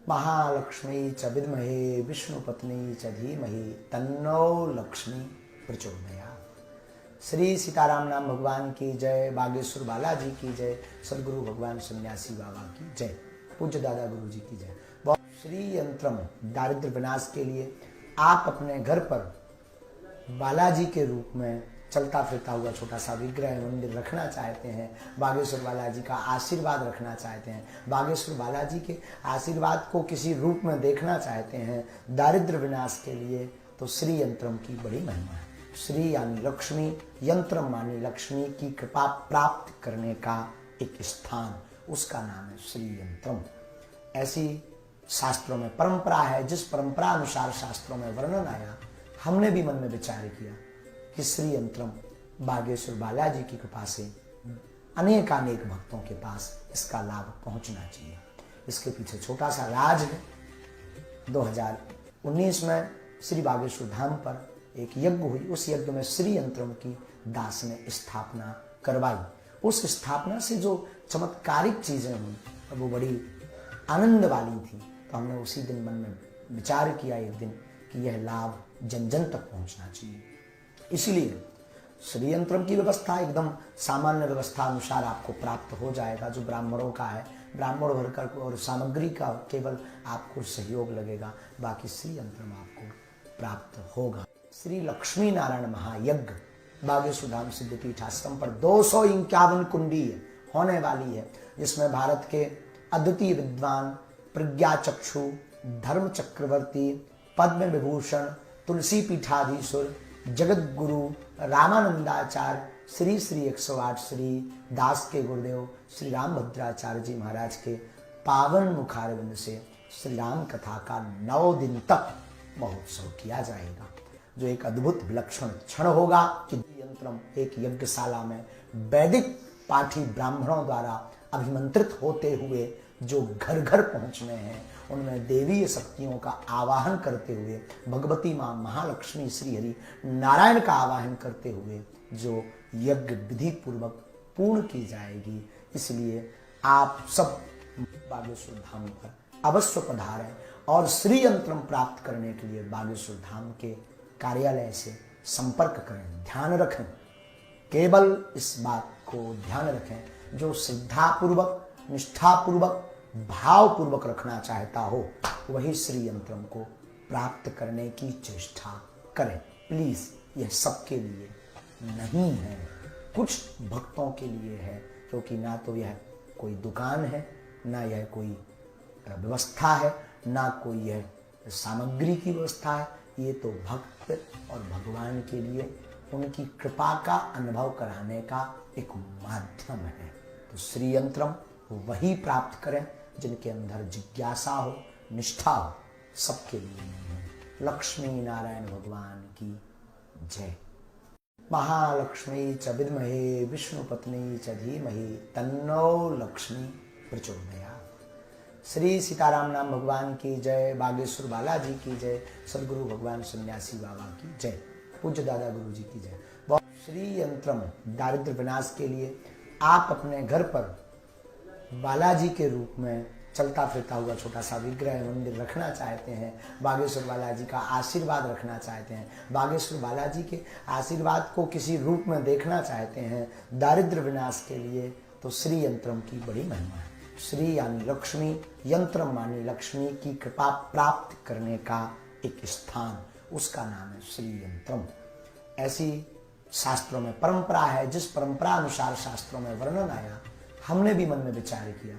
महालक्ष्मी च विद्महे विष्णु पत्नी च धीमहि तन्नो लक्ष्मी प्रचोदयात्। श्री सीताराम नाम भगवान की जय, बागेश्वर बालाजी की जय, सदगुरु भगवान सन्यासी बाबा की जय, पूज्य दादा गुरु जी की जय। श्री यंत्रम दारिद्र विनाश के लिए आप अपने घर पर बालाजी के रूप में चलता फिरता हुआ छोटा सा विग्रह मंदिर रखना चाहते हैं, बागेश्वर बालाजी का आशीर्वाद रखना चाहते हैं, बागेश्वर बालाजी के आशीर्वाद को किसी रूप में देखना चाहते हैं दारिद्र विनाश के लिए, तो श्री यंत्रम की बड़ी महिमा है। श्री यानी लक्ष्मी, यंत्रम मानी लक्ष्मी की कृपा प्राप्त करने का एक स्थान, उसका नाम है श्री यंत्रम। ऐसी शास्त्रों में परंपरा है, जिस परंपरा अनुसार शास्त्रों में वर्णन आया, हमने भी मन में विचार किया कि श्री यंत्रम बागेश्वर बालाजी की कृपा से अनेकानेक भक्तों के पास इसका लाभ पहुंचना चाहिए। इसके पीछे छोटा सा राज है। 2019 में श्री बागेश्वर धाम पर एक यज्ञ हुई, उस यज्ञ में श्री यंत्रम की दास ने स्थापना करवाई। उस स्थापना से जो चमत्कारिक चीजें हुई वो बड़ी आनंद वाली थी। तो हमने उसी दिन मन में विचार किया एक दिन कि यह लाभ जन जन तक पहुंचना चाहिए। इसीलिए श्री यंत्रम की व्यवस्था एकदम सामान्य व्यवस्था अनुसार आपको प्राप्त हो जाएगा। जो ब्राह्मणों का है, ब्राह्मण वर्ग और सामग्री का केवल आपको सहयोग लगेगा, बाकी श्री यंत्रम आपको प्राप्त होगा। श्री लक्ष्मी नारायण महायज्ञ बागेश्वर धाम सिद्धपीठ आश्रम पर 251 कुंडी होने वाली है, जिसमें भारत के अद्वितीय विद्वान, प्रज्ञा चक्षु, धर्म चक्रवर्ती, पद्म विभूषण, तुलसी पीठाधीश्वर, जगत गुरु रामानंदाचार्य श्री श्री 108 श्री दास के गुरुदेव श्री रामभद्राचार्य जी महाराज के पावन मुखारविंद से श्री राम कथा का 9 दिन तक महोत्सव किया जाएगा, जो एक अद्भुत विलक्षण क्षण होगा कि यंत्रम एक यज्ञशाला में वैदिक पाठी ब्राह्मणों द्वारा अभिमंत्रित होते हुए जो घर घर पहुंचने हैं, उनमें देवीय शक्तियों का आवाहन करते हुए, भगवती मां महालक्ष्मी श्री हरि नारायण का आवाहन करते हुए जो यज्ञ विधि पूर्वक पूर्ण की जाएगी। इसलिए आप सब बागेश्वर धाम पर अवश्य पधारें और श्री यंत्रम प्राप्त करने के लिए बागेश्वर धाम के कार्यालय से संपर्क करें। ध्यान रखें, केवल इस बात को ध्यान रखें, जो श्रद्धापूर्वक, निष्ठापूर्वक, भावपूर्वक रखना चाहता हो वही श्री यंत्रम को प्राप्त करने की चेष्टा करें। प्लीज, यह सबके लिए नहीं है, कुछ भक्तों के लिए है, क्योंकि ना तो यह कोई दुकान है, ना यह कोई व्यवस्था है, ना कोई यह सामग्री की व्यवस्था है। ये तो भक्त और भगवान के लिए उनकी कृपा का अनुभव कराने का एक माध्यम है। तो श्री यंत्रम वही प्राप्त करें जिनके अंदर जिज्ञासा हो, निष्ठा हो, सबके लिए नहीं है। लक्ष्मी नारायण भगवान की जय। महालक्ष्मी च विद्महे विष्णुपत्नी च धीमहि तन्नो लक्ष्मी प्रचोदयात्। श्री सीताराम नाम भगवान की जय। बागेश्वर बालाजी की जय। सदगुरु भगवान सन्यासी बाबा की जय। पूज्य दादा गुरु जी की जय। श्री यंत्रम दारिद्र विनाश के लिए आप अपने घर पर बालाजी के रूप में चलता फिरता हुआ छोटा सा विग्रह मंदिर रखना चाहते हैं, बागेश्वर बालाजी का आशीर्वाद रखना चाहते हैं, बागेश्वर बालाजी के आशीर्वाद को किसी रूप में देखना चाहते हैं दारिद्र विनाश के लिए, तो श्री यंत्रम की बड़ी महिमा है। श्री यानी लक्ष्मी, यंत्रम मानी लक्ष्मी की कृपा प्राप्त करने का एक स्थान, उसका नाम है श्री यंत्रम। ऐसी शास्त्रों में परंपरा है, जिस परंपरा अनुसार शास्त्रों में वर्णन आया, हमने भी मन में विचार किया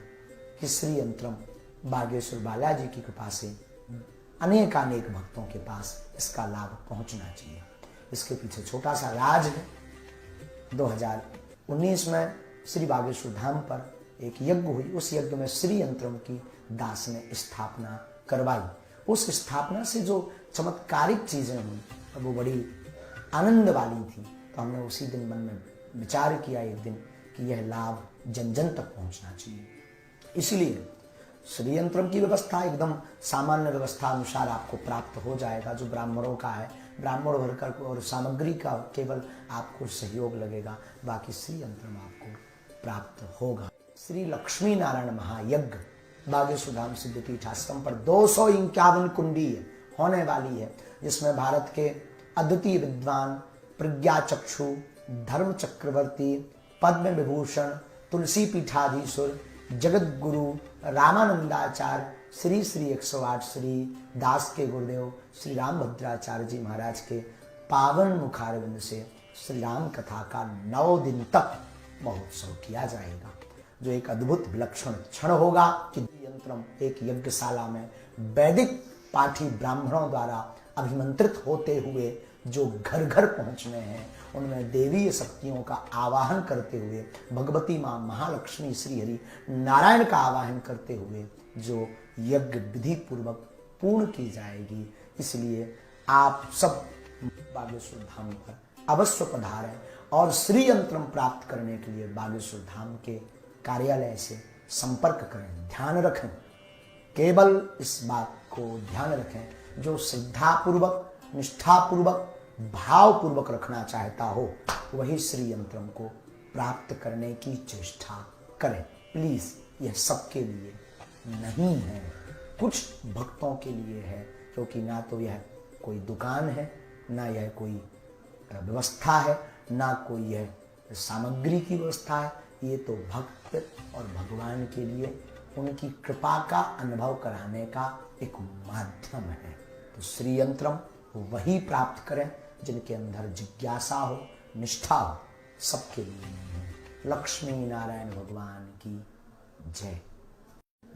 कि श्री यंत्रम बागेश्वर बालाजी की कृपा से अनेकानेक भक्तों के पास इसका लाभ पहुंचना चाहिए। इसके पीछे छोटा सा राज है। 2019 में श्री बागेश्वर धाम पर एक यज्ञ हुई। उस यज्ञ में श्री यंत्रम की दास ने स्थापना करवाई। उस स्थापना से जो चमत्कारिक चीजें हुई वो बड़ी आनंद वाली थी। तो हमने उसी दिन मन में विचार किया एक दिन कि यह लाभ जन जन तक पहुंचना चाहिए। इसलिए श्री यंत्रम की व्यवस्था एकदम सामान्य व्यवस्था अनुसार आपको प्राप्त हो जाएगा, जो ब्राह्मणों का है। ब्राह्मण वर्कर और सामग्री का केवल आपको सहयोग लगेगा, बाकी श्री यंत्रम आपको प्राप्त होगा। श्री लक्ष्मी नारायण महायज्ञ बागेश्वर धाम सिद्धपीठ आश्रम पर 251 कुंडी होने वाली है, जिसमें भारत के अद्वितीय विद्वान, प्रज्ञा चक्षु, धर्म चक्रवर्ती, पद्म विभूषण, तुलसी पीठाधीश्वर, जगत गुरु रामानंदाचार्य, श्री श्री 108 श्री दास के गुरुदेव श्री रामभद्राचार्य जी महाराज के पावन मुखारविंद से श्री राम कथा का 9 दिन तक महोत्सव किया जाएगा, जो एक अद्भुत विलक्षण क्षण होगा कि यंत्रम एक यज्ञशाला में वैदिक पाठी ब्राह्मणों द्वारा अभिमंत्रित होते हुए जो घर घर पहुंचने हैं, उनमें देवीय शक्तियों का आवाहन करते हुए, भगवती मां महालक्ष्मी श्री हरि नारायण का आवाहन करते हुए जो यज्ञ विधि पूर्वक पूर्ण की जाएगी। इसलिए आप सब बागेश्वर धाम पर अवश्य पधारें और श्री यंत्रम प्राप्त करने के लिए बागेश्वर धाम के कार्यालय से संपर्क करें। ध्यान रखें, केवल इस बात को ध्यान रखें, जो श्रद्धापूर्वक, निष्ठापूर्वक, भावपूर्वक रखना चाहता हो वही श्री यंत्रम को प्राप्त करने की चेष्टा करें। प्लीज, यह सबके लिए नहीं है, कुछ भक्तों के लिए है, क्योंकि ना तो यह कोई दुकान है, ना यह कोई व्यवस्था है, ना कोई यह सामग्री की व्यवस्था है। ये तो भक्त और भगवान के लिए उनकी कृपा का अनुभव कराने का एक माध्यम है। तो श्री यंत्रम वही प्राप्त करें जिनके अंदर जिज्ञासा हो, निष्ठा हो, सबके लिए नहीं है। लक्ष्मी नारायण भगवान की जय।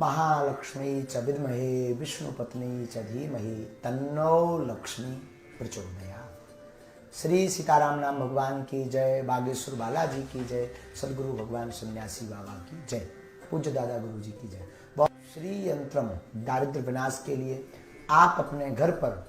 महालक्ष्मी च विद्महे विष्णुपत्नी च धीमहि तन्नो लक्ष्मी प्रचोदयात्। श्री सीताराम नाम भगवान की जय। बागेश्वर बालाजी की जय। सदगुरु भगवान सन्यासी बाबा की जय। पूज्य दादा गुरु जी की जय। श्री यंत्रम दारिद्र विनाश के लिए आप अपने घर पर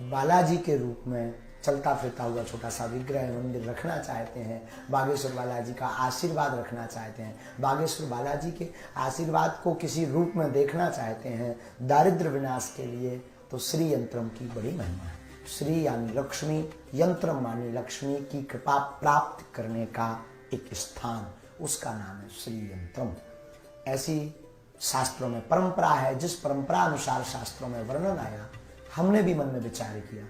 बालाजी के रूप में चलता फिरता हुआ छोटा सा विग्रह मंदिर रखना चाहते हैं, बागेश्वर बालाजी का आशीर्वाद रखना चाहते हैं, बागेश्वर बालाजी के आशीर्वाद को किसी रूप में देखना चाहते हैं दारिद्र विनाश के लिए, तो श्री यंत्रम की बड़ी महिमा है। श्री यानी लक्ष्मी, यंत्रम मानी लक्ष्मी की कृपा प्राप्त करने का एक स्थान, उसका नाम है श्री यंत्रम। ऐसी शास्त्रों में परंपरा है, जिस परंपरा अनुसार शास्त्रों में वर्णन आया, हमने भी मन में विचार किया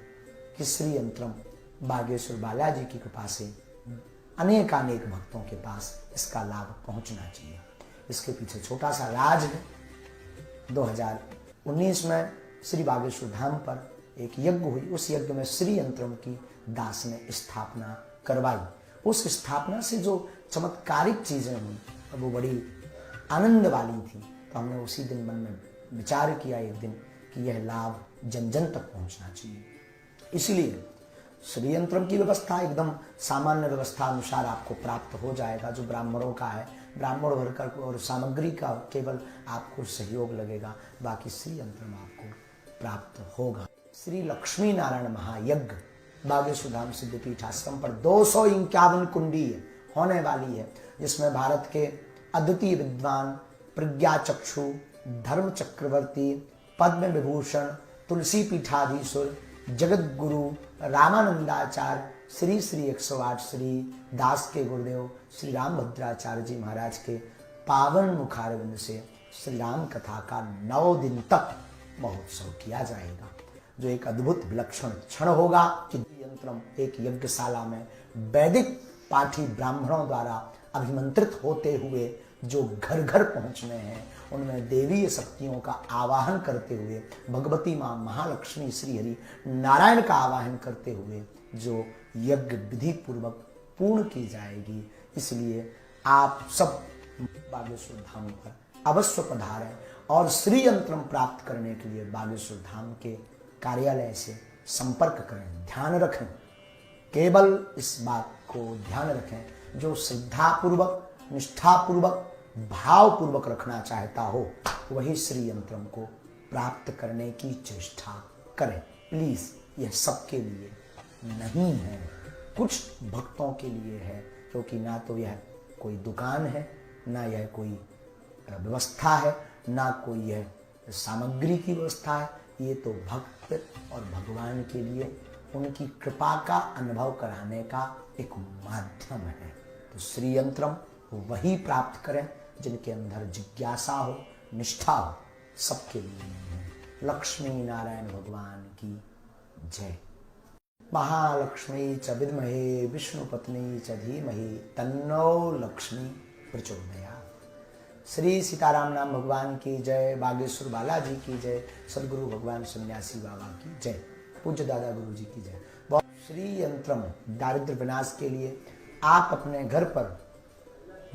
कि श्री यंत्रम बागेश्वर बालाजी की कृपा से अनेकानेक भक्तों के पास इसका लाभ पहुंचना चाहिए। इसके पीछे छोटा सा राज है। 2019 में श्री बागेश्वर धाम पर एक यज्ञ हुई। उस यज्ञ में श्री यंत्रम की दास ने स्थापना करवाई। उस स्थापना से जो चमत्कारिक चीजें हुई वो बड़ी आनंद वाली थी। तो हमने उसी दिन मन में विचार किया एक दिन कि यह लाभ जन जन तक पहुंचना चाहिए। इसलिए श्री यंत्रम की व्यवस्था एकदम सामान्य व्यवस्था अनुसार आपको प्राप्त हो जाएगा। जो ब्राह्मणों का है, ब्राह्मण वर्कर को और सामग्री का केवल आपको सहयोग लगेगा, बाकी श्री यंत्रम आपको प्राप्त होगा। श्री लक्ष्मी नारायण महायज्ञ बागेश्वर धाम सिद्धपीठ आश्रम पर 251 कुंडी होने वाली है, जिसमें भारत के अद्वितीय विद्वान, प्रज्ञा चक्षु, धर्म चक्रवर्ती, पद्म विभूषण, तुलसी पीठाधीश्वर, जगत गुरु रामानंदाचार्य, श्री श्री 108 श्री दास के गुरुदेव श्री रामभद्राचार्य जी महाराज के पावन मुखारविंद से श्री राम कथा का 9 दिन तक महोत्सव किया जाएगा, जो एक अद्भुत विलक्षण क्षण होगा कि यंत्रम एक यज्ञशाला में वैदिक पाठी ब्राह्मणों द्वारा अभिमंत्रित होते हुए जो घर घर पहुंचने हैं, उनमें देवीय शक्तियों का आवाहन करते हुए, भगवती मां महालक्ष्मी श्री हरि नारायण का आवाहन करते हुए जो यज्ञ विधि पूर्वक पूर्ण की जाएगी। इसलिए आप सब बागेश्वर धाम पर अवश्य पधारें और श्री यंत्रम प्राप्त करने के लिए बागेश्वर धाम के कार्यालय से संपर्क करें। ध्यान रखें, केवल इस बात को ध्यान रखें, जो श्रद्धापूर्वक, निष्ठापूर्वक, भावपूर्वक रखना चाहता हो वही श्री यंत्रम को प्राप्त करने की चेष्टा करें। प्लीज, यह सबके लिए नहीं है, कुछ भक्तों के लिए है, क्योंकि ना तो यह कोई दुकान है, ना यह कोई व्यवस्था है, ना कोई यह सामग्री की व्यवस्था है। ये तो भक्त और भगवान के लिए उनकी कृपा का अनुभव कराने का एक माध्यम है। तो श्री यंत्रम वही प्राप्त करें जिनके अंदर जिज्ञासा हो, निष्ठा हो, सबके लिए नहीं है। लक्ष्मी नारायण भगवान की जय। महालक्ष्मी च विद्महे विष्णु पत्नी च धीमहि तन्नो लक्ष्मी प्रचोदयात्। श्री सीताराम नाम भगवान की जय, बागेश्वर बालाजी की जय, सदगुरु भगवान सन्यासी बाबा की जय, पूज्य दादा गुरु जी की जय। श्री यंत्रम दारिद्र विनाश के लिए आप अपने घर पर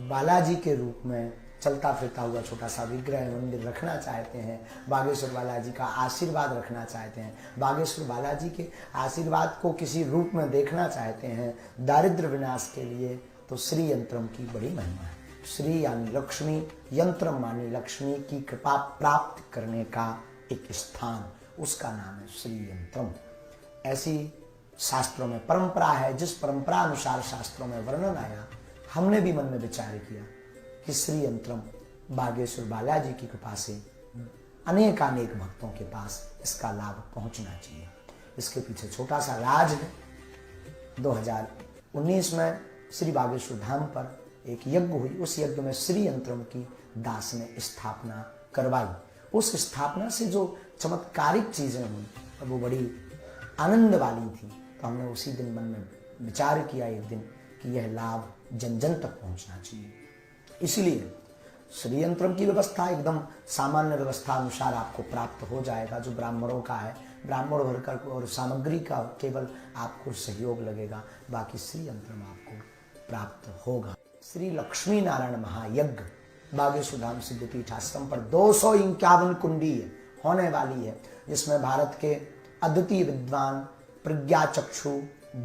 बालाजी के रूप में चलता फिरता हुआ छोटा सा विग्रह मंदिर रखना चाहते हैं, बागेश्वर बालाजी का आशीर्वाद रखना चाहते हैं, बागेश्वर बालाजी के आशीर्वाद को किसी रूप में देखना चाहते हैं दारिद्र विनाश के लिए, तो श्री यंत्रम की बड़ी महिमा है। श्री यानी लक्ष्मी, यंत्रम मानी लक्ष्मी की कृपा प्राप्त करने का एक स्थान, उसका नाम है श्री यंत्रम। ऐसी शास्त्रों में परंपरा है, जिस परंपरा अनुसार शास्त्रों में वर्णन आया, हमने भी मन में विचार किया कि श्री यंत्रम बागेश्वर बालाजी की कृपा से अनेकानेक भक्तों के पास इसका लाभ पहुंचना चाहिए। इसके पीछे छोटा सा राज है। 2019 में श्री बागेश्वर धाम पर एक यज्ञ हुई, उस यज्ञ में श्री यंत्रम की दास ने स्थापना करवाई। उस स्थापना से जो चमत्कारिक चीजें हुई वो बड़ी आनंद वाली थी। तो हमने उसी दिन मन में विचार किया एक दिन कि यह लाभ जन जन तक पहुंचना चाहिए। इसलिए श्री यंत्रम की व्यवस्था एकदम सामान्य व्यवस्था अनुसार आपको प्राप्त हो जाएगा। जो ब्राह्मणों का है, ब्राह्मण वर्कर को और सामग्री का केवल आपको सहयोग लगेगा, बाकी श्री यंत्रम आपको प्राप्त होगा। श्री लक्ष्मी नारायण महायज्ञ बागेश्वर धाम सिद्धपीठ आश्रम पर 251 कुंडी होने वाली है, जिसमें भारत के अद्वितीय विद्वान, प्रज्ञा चक्षु,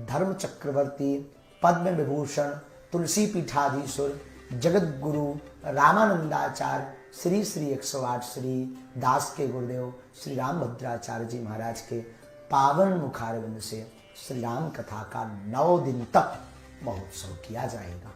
धर्म चक्रवर्ती, पद्म विभूषण, तुलसी पीठाधीश्वर, जगत गुरु रामानंदाचार्य, श्री श्री 108 श्री दास के गुरुदेव श्री रामभद्राचार्य जी महाराज के पावन मुखारविंद से श्री राम कथा का 9 दिन तक महोत्सव किया जाएगा,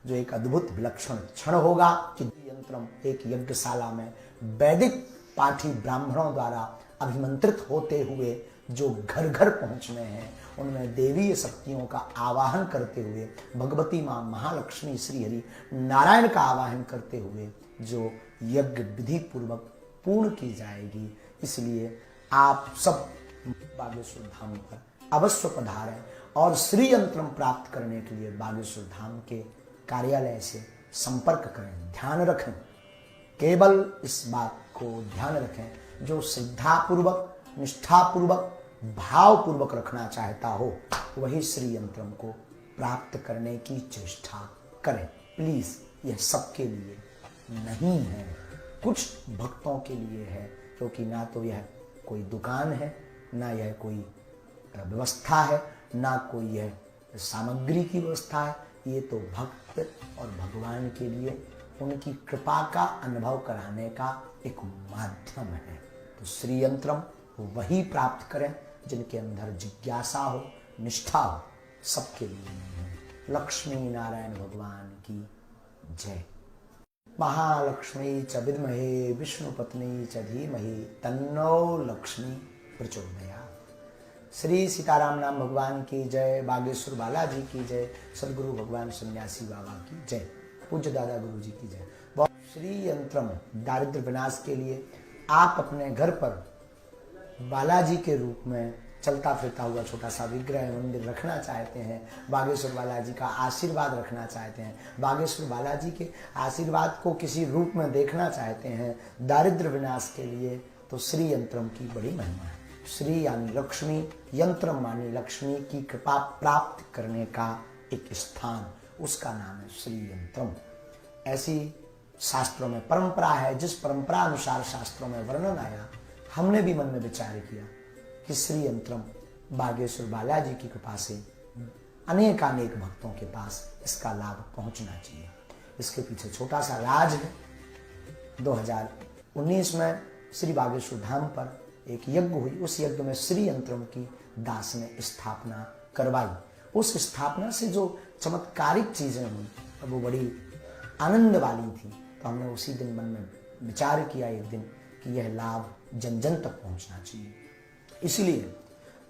जो एक अद्भुत विलक्षण क्षण होगा कि यंत्रम एक यज्ञशाला में वैदिक पाठी ब्राह्मणों द्वारा अभिमंत्रित होते हुए जो घर घर पहुंचने हैं, उनमें देवीय शक्तियों का आवाहन करते हुए, भगवती मां महालक्ष्मी श्री हरि नारायण का आवाहन करते हुए जो यज्ञ विधि पूर्वक पूर्ण की जाएगी। इसलिए आप सब बागेश्वर धाम पर अवश्य पधारें और श्री यंत्रम प्राप्त करने के लिए बागेश्वर धाम के कार्यालय से संपर्क करें। ध्यान रखें, केवल इस बात को ध्यान रखें, जो श्रद्धापूर्वक, निष्ठापूर्वक, भावपूर्वक रखना चाहता हो वही श्री यंत्रम को प्राप्त करने की चेष्टा करें। प्लीज, यह सबके लिए नहीं है, कुछ भक्तों के लिए है, क्योंकि ना तो यह कोई दुकान है, ना यह कोई व्यवस्था है, ना कोई यह सामग्री की व्यवस्था है। ये तो भक्त और भगवान के लिए उनकी कृपा का अनुभव कराने का एक माध्यम है। तो श्री यंत्रम वही प्राप्त करें जिनके अंदर जिज्ञासा हो, निष्ठा हो, सबके लिए नहीं है। लक्ष्मी नारायण भगवान की जय। महालक्ष्मी च विद्महे विष्णुपत्नी च धीमहि तन्नो लक्ष्मी प्रचोदयात्। श्री सीताराम नाम भगवान की जय। बागेश्वर बालाजी की जय। सदगुरु भगवान सन्यासी बाबा की जय। पूज्य दादा गुरु जी की जय। श्री यंत्रम दारिद्र विनाश के लिए आप अपने घर पर बालाजी के रूप में चलता फिरता हुआ छोटा सा विग्रह मंदिर रखना चाहते हैं, बागेश्वर बालाजी का आशीर्वाद रखना चाहते हैं, बागेश्वर बालाजी के आशीर्वाद को किसी रूप में देखना चाहते हैं दारिद्र विनाश के लिए, तो श्री यंत्रम की बड़ी महिमा है। श्री यानी लक्ष्मी, यंत्रम मानी लक्ष्मी की कृपा प्राप्त करने का एक स्थान, उसका नाम है श्री यंत्रम। ऐसी शास्त्रों में परंपरा है, जिस परंपरा अनुसार शास्त्रों में वर्णन आया, हमने भी मन में विचार किया कि श्री यंत्रम बागेश्वर बालाजी की कृपा से अनेकानेक भक्तों के पास इसका लाभ पहुंचना चाहिए। इसके पीछे छोटा सा राज है। 2019 में श्री बागेश्वर धाम पर एक यज्ञ हुई। उस यज्ञ में श्री यंत्रम की दास ने स्थापना करवाई। उस स्थापना से जो चमत्कारिक चीजें हुई वो बड़ी आनंद वाली थी। तो हमने उसी दिन मन में विचार किया एक दिन कि यह लाभ जन जन तक पहुंचना चाहिए। इसलिए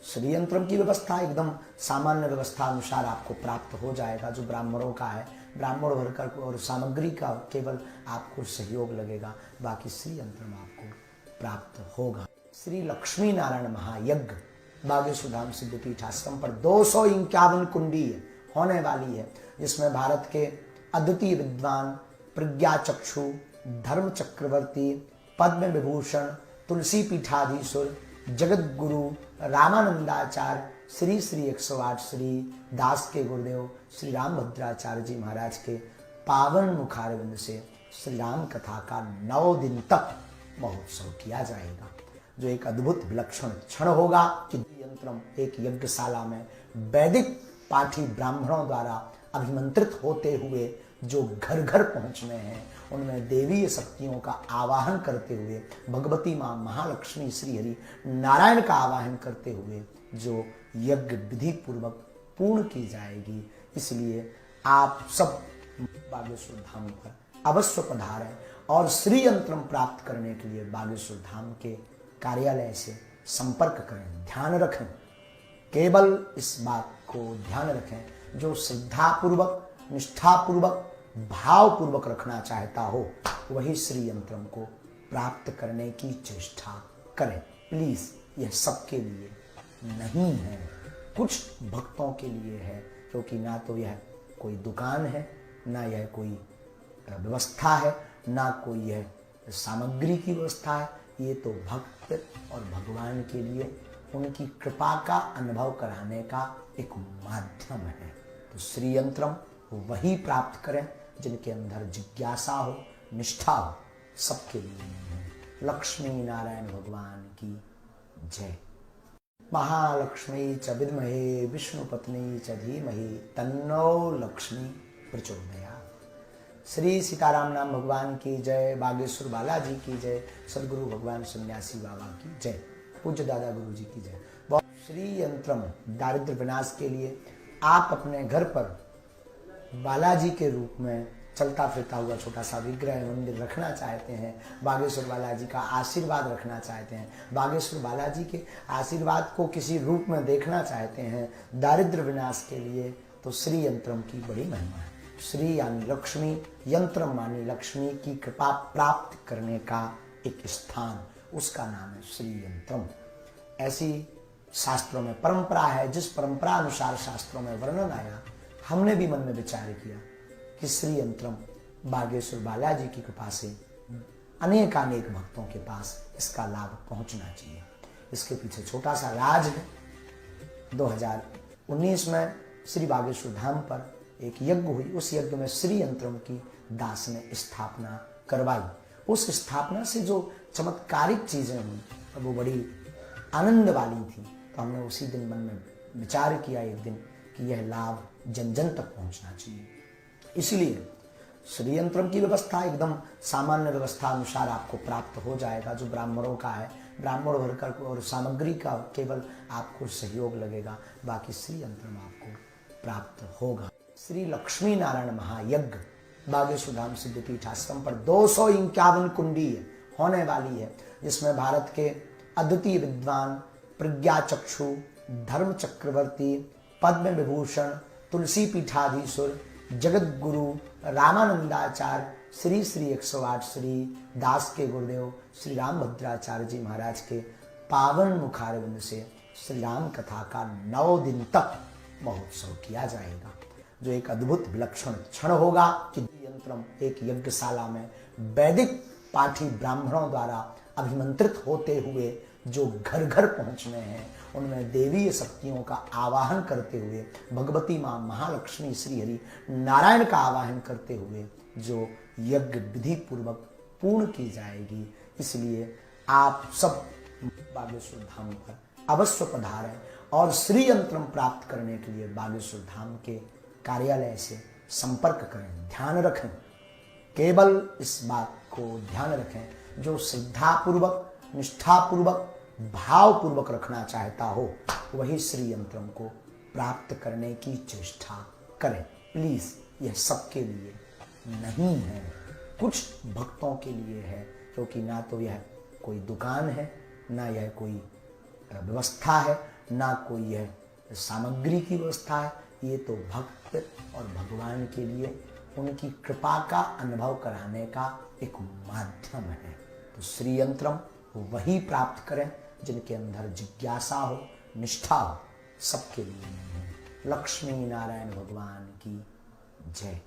श्री यंत्रम की व्यवस्था एकदम सामान्य व्यवस्था अनुसार आपको प्राप्त हो जाएगा, जो ब्राह्मणों का है। ब्राह्मण वर्कर और सामग्री का केवल आपको सहयोग लगेगा, बाकी श्री यंत्रम आपको प्राप्त होगा। श्री लक्ष्मी नारायण महायज्ञ बागेश्वर धाम सिद्धपीठ आश्रम पर 251 कुंडी होने वाली है, जिसमें भारत के अद्वितीय विद्वान, प्रज्ञा चक्षु, धर्म चक्रवर्ती, पद्म विभूषण, तुलसी पीठाधीश्वर, जगत गुरु रामानंदाचार्य, श्री श्री 108 श्री दास के गुरुदेव श्री रामभद्राचार्य जी महाराज के पावन मुखारविंद से श्री राम कथा का 9 दिन तक महोत्सव किया जाएगा, जो एक अद्भुत विलक्षण क्षण होगा कि यंत्रम एक यज्ञशाला में वैदिक पाठी ब्राह्मणों द्वारा अभिमंत्रित होते हुए जो घर घर पहुंचने हैं, उनमें देवीय शक्तियों का आवाहन करते हुए, भगवती मां महालक्ष्मी श्री हरि नारायण का आवाहन करते हुए जो यज्ञ विधि पूर्वक पूर्ण की जाएगी। इसलिए आप सब बागेश्वर धाम पर अवश्य पधारें और श्री यंत्रम प्राप्त करने के लिए बागेश्वर धाम के कार्यालय से संपर्क करें। ध्यान रखें, केवल इस बात को ध्यान रखें, जो श्रद्धापूर्वक, निष्ठापूर्वक, भावपूर्वक रखना चाहता हो वही श्री यंत्रम को प्राप्त करने की चेष्टा करें। प्लीज, यह सबके लिए नहीं है, कुछ भक्तों के लिए है, क्योंकि ना तो यह कोई दुकान है, ना यह कोई व्यवस्था है, ना कोई यह सामग्री की व्यवस्था है। ये तो भक्त और भगवान के लिए उनकी कृपा का अनुभव कराने का एक माध्यम है। तो श्री यंत्रम वही प्राप्त करें जिनके अंदर जिज्ञासा हो, निष्ठा हो, सबके लिए नहीं है। लक्ष्मी नारायण भगवान की जय। महालक्ष्मी च विद्महे विष्णुपत्नी च धीमहि तन्नो लक्ष्मी प्रचोदयात्। श्री सीताराम नाम भगवान की जय। बागेश्वर बालाजी की जय। सदगुरु भगवान सन्यासी बाबा की जय। पूज्य दादा गुरु जी की जय। श्री यंत्रम दारिद्र विनाश के लिए आप अपने घर पर बालाजी के रूप में चलता फिरता हुआ छोटा सा विग्रह मंदिर रखना चाहते हैं, बागेश्वर बालाजी का आशीर्वाद रखना चाहते हैं, बागेश्वर बालाजी के आशीर्वाद को किसी रूप में देखना चाहते हैं दारिद्र विनाश के लिए, तो श्री यंत्रम की बड़ी महिमा है। श्री यानी लक्ष्मी, यंत्रम मानी लक्ष्मी की कृपा प्राप्त करने का एक स्थान, उसका नाम है श्री यंत्रम। ऐसी शास्त्रों में परंपरा है, जिस परंपरा अनुसार शास्त्रों में वर्णन आया, हमने भी मन में विचार किया कि श्री यंत्रम बागेश्वर बालाजी की कृपा से अनेकानेक भक्तों के पास इसका लाभ पहुंचना चाहिए। इसके पीछे छोटा सा राज है। 2019 में श्री बागेश्वर धाम पर एक यज्ञ हुई। उस यज्ञ में श्री यंत्रम की दास ने स्थापना करवाई। उस स्थापना से जो चमत्कारिक चीजें हुई वो बड़ी आनंद वाली थी। तो हमने उसी दिन मन में विचार किया एक दिन कि यह लाभ जन जन तक पहुंचना चाहिए। इसलिए श्री यंत्रम की व्यवस्था एकदम सामान्य व्यवस्था अनुसार आपको प्राप्त हो जाएगा। जो ब्राह्मणों का है, ब्राह्मण वर्कर को और सामग्री का केवल आपको सहयोग लगेगा, बाकी श्री यंत्रम आपको प्राप्त होगा। श्री लक्ष्मी नारायण महायज्ञ बागेश्वर धाम सिद्धपीठ आश्रम पर 251 कुंडी होने वाली है, जिसमें भारत के अद्वितीय विद्वान, प्रज्ञा चक्षु, धर्म चक्रवर्ती, पद्म विभूषण, तुलसी पीठाधीश्वर, जगत गुरु रामानंदाचार्य श्री श्री 108 श्री दास के गुरुदेव श्री रामभद्राचार्य जी महाराज के पावन मुखारविंद से श्री राम कथा का 9 दिन तक महोत्सव किया जाएगा, जो एक अद्भुत विलक्षण क्षण होगा कि यंत्रम एक यज्ञशाला में वैदिक पाठी ब्राह्मणों द्वारा अभिमंत्रित होते हुए जो घर घर पहुंचने हैं, उनमें देवीय शक्तियों का आवाहन करते हुए, भगवती मां महालक्ष्मी श्री हरि नारायण का आवाहन करते हुए जो यज्ञ विधि पूर्वक पूर्ण की जाएगी। इसलिए आप सब बागेश्वर धाम पर अवश्य पधारें और श्री यंत्रम प्राप्त करने के लिए बागेश्वर धाम के कार्यालय से संपर्क करें। ध्यान रखें, केवल इस बात को ध्यान रखें, जो श्रद्धापूर्वक, निष्ठापूर्वक, भावपूर्वक रखना चाहता हो वही श्री यंत्रम को प्राप्त करने की चेष्टा करें। प्लीज, यह सबके लिए नहीं है, कुछ भक्तों के लिए है, क्योंकि ना तो यह कोई दुकान है, ना यह कोई व्यवस्था है, ना कोई यह सामग्री की व्यवस्था है। ये तो भक्त और भगवान के लिए उनकी कृपा का अनुभव कराने का एक माध्यम है। तो श्री यंत्रम वही प्राप्त करें जिनके अंदर जिज्ञासा हो, निष्ठा हो, सबके लिए नहीं है। लक्ष्मी नारायण भगवान की जय।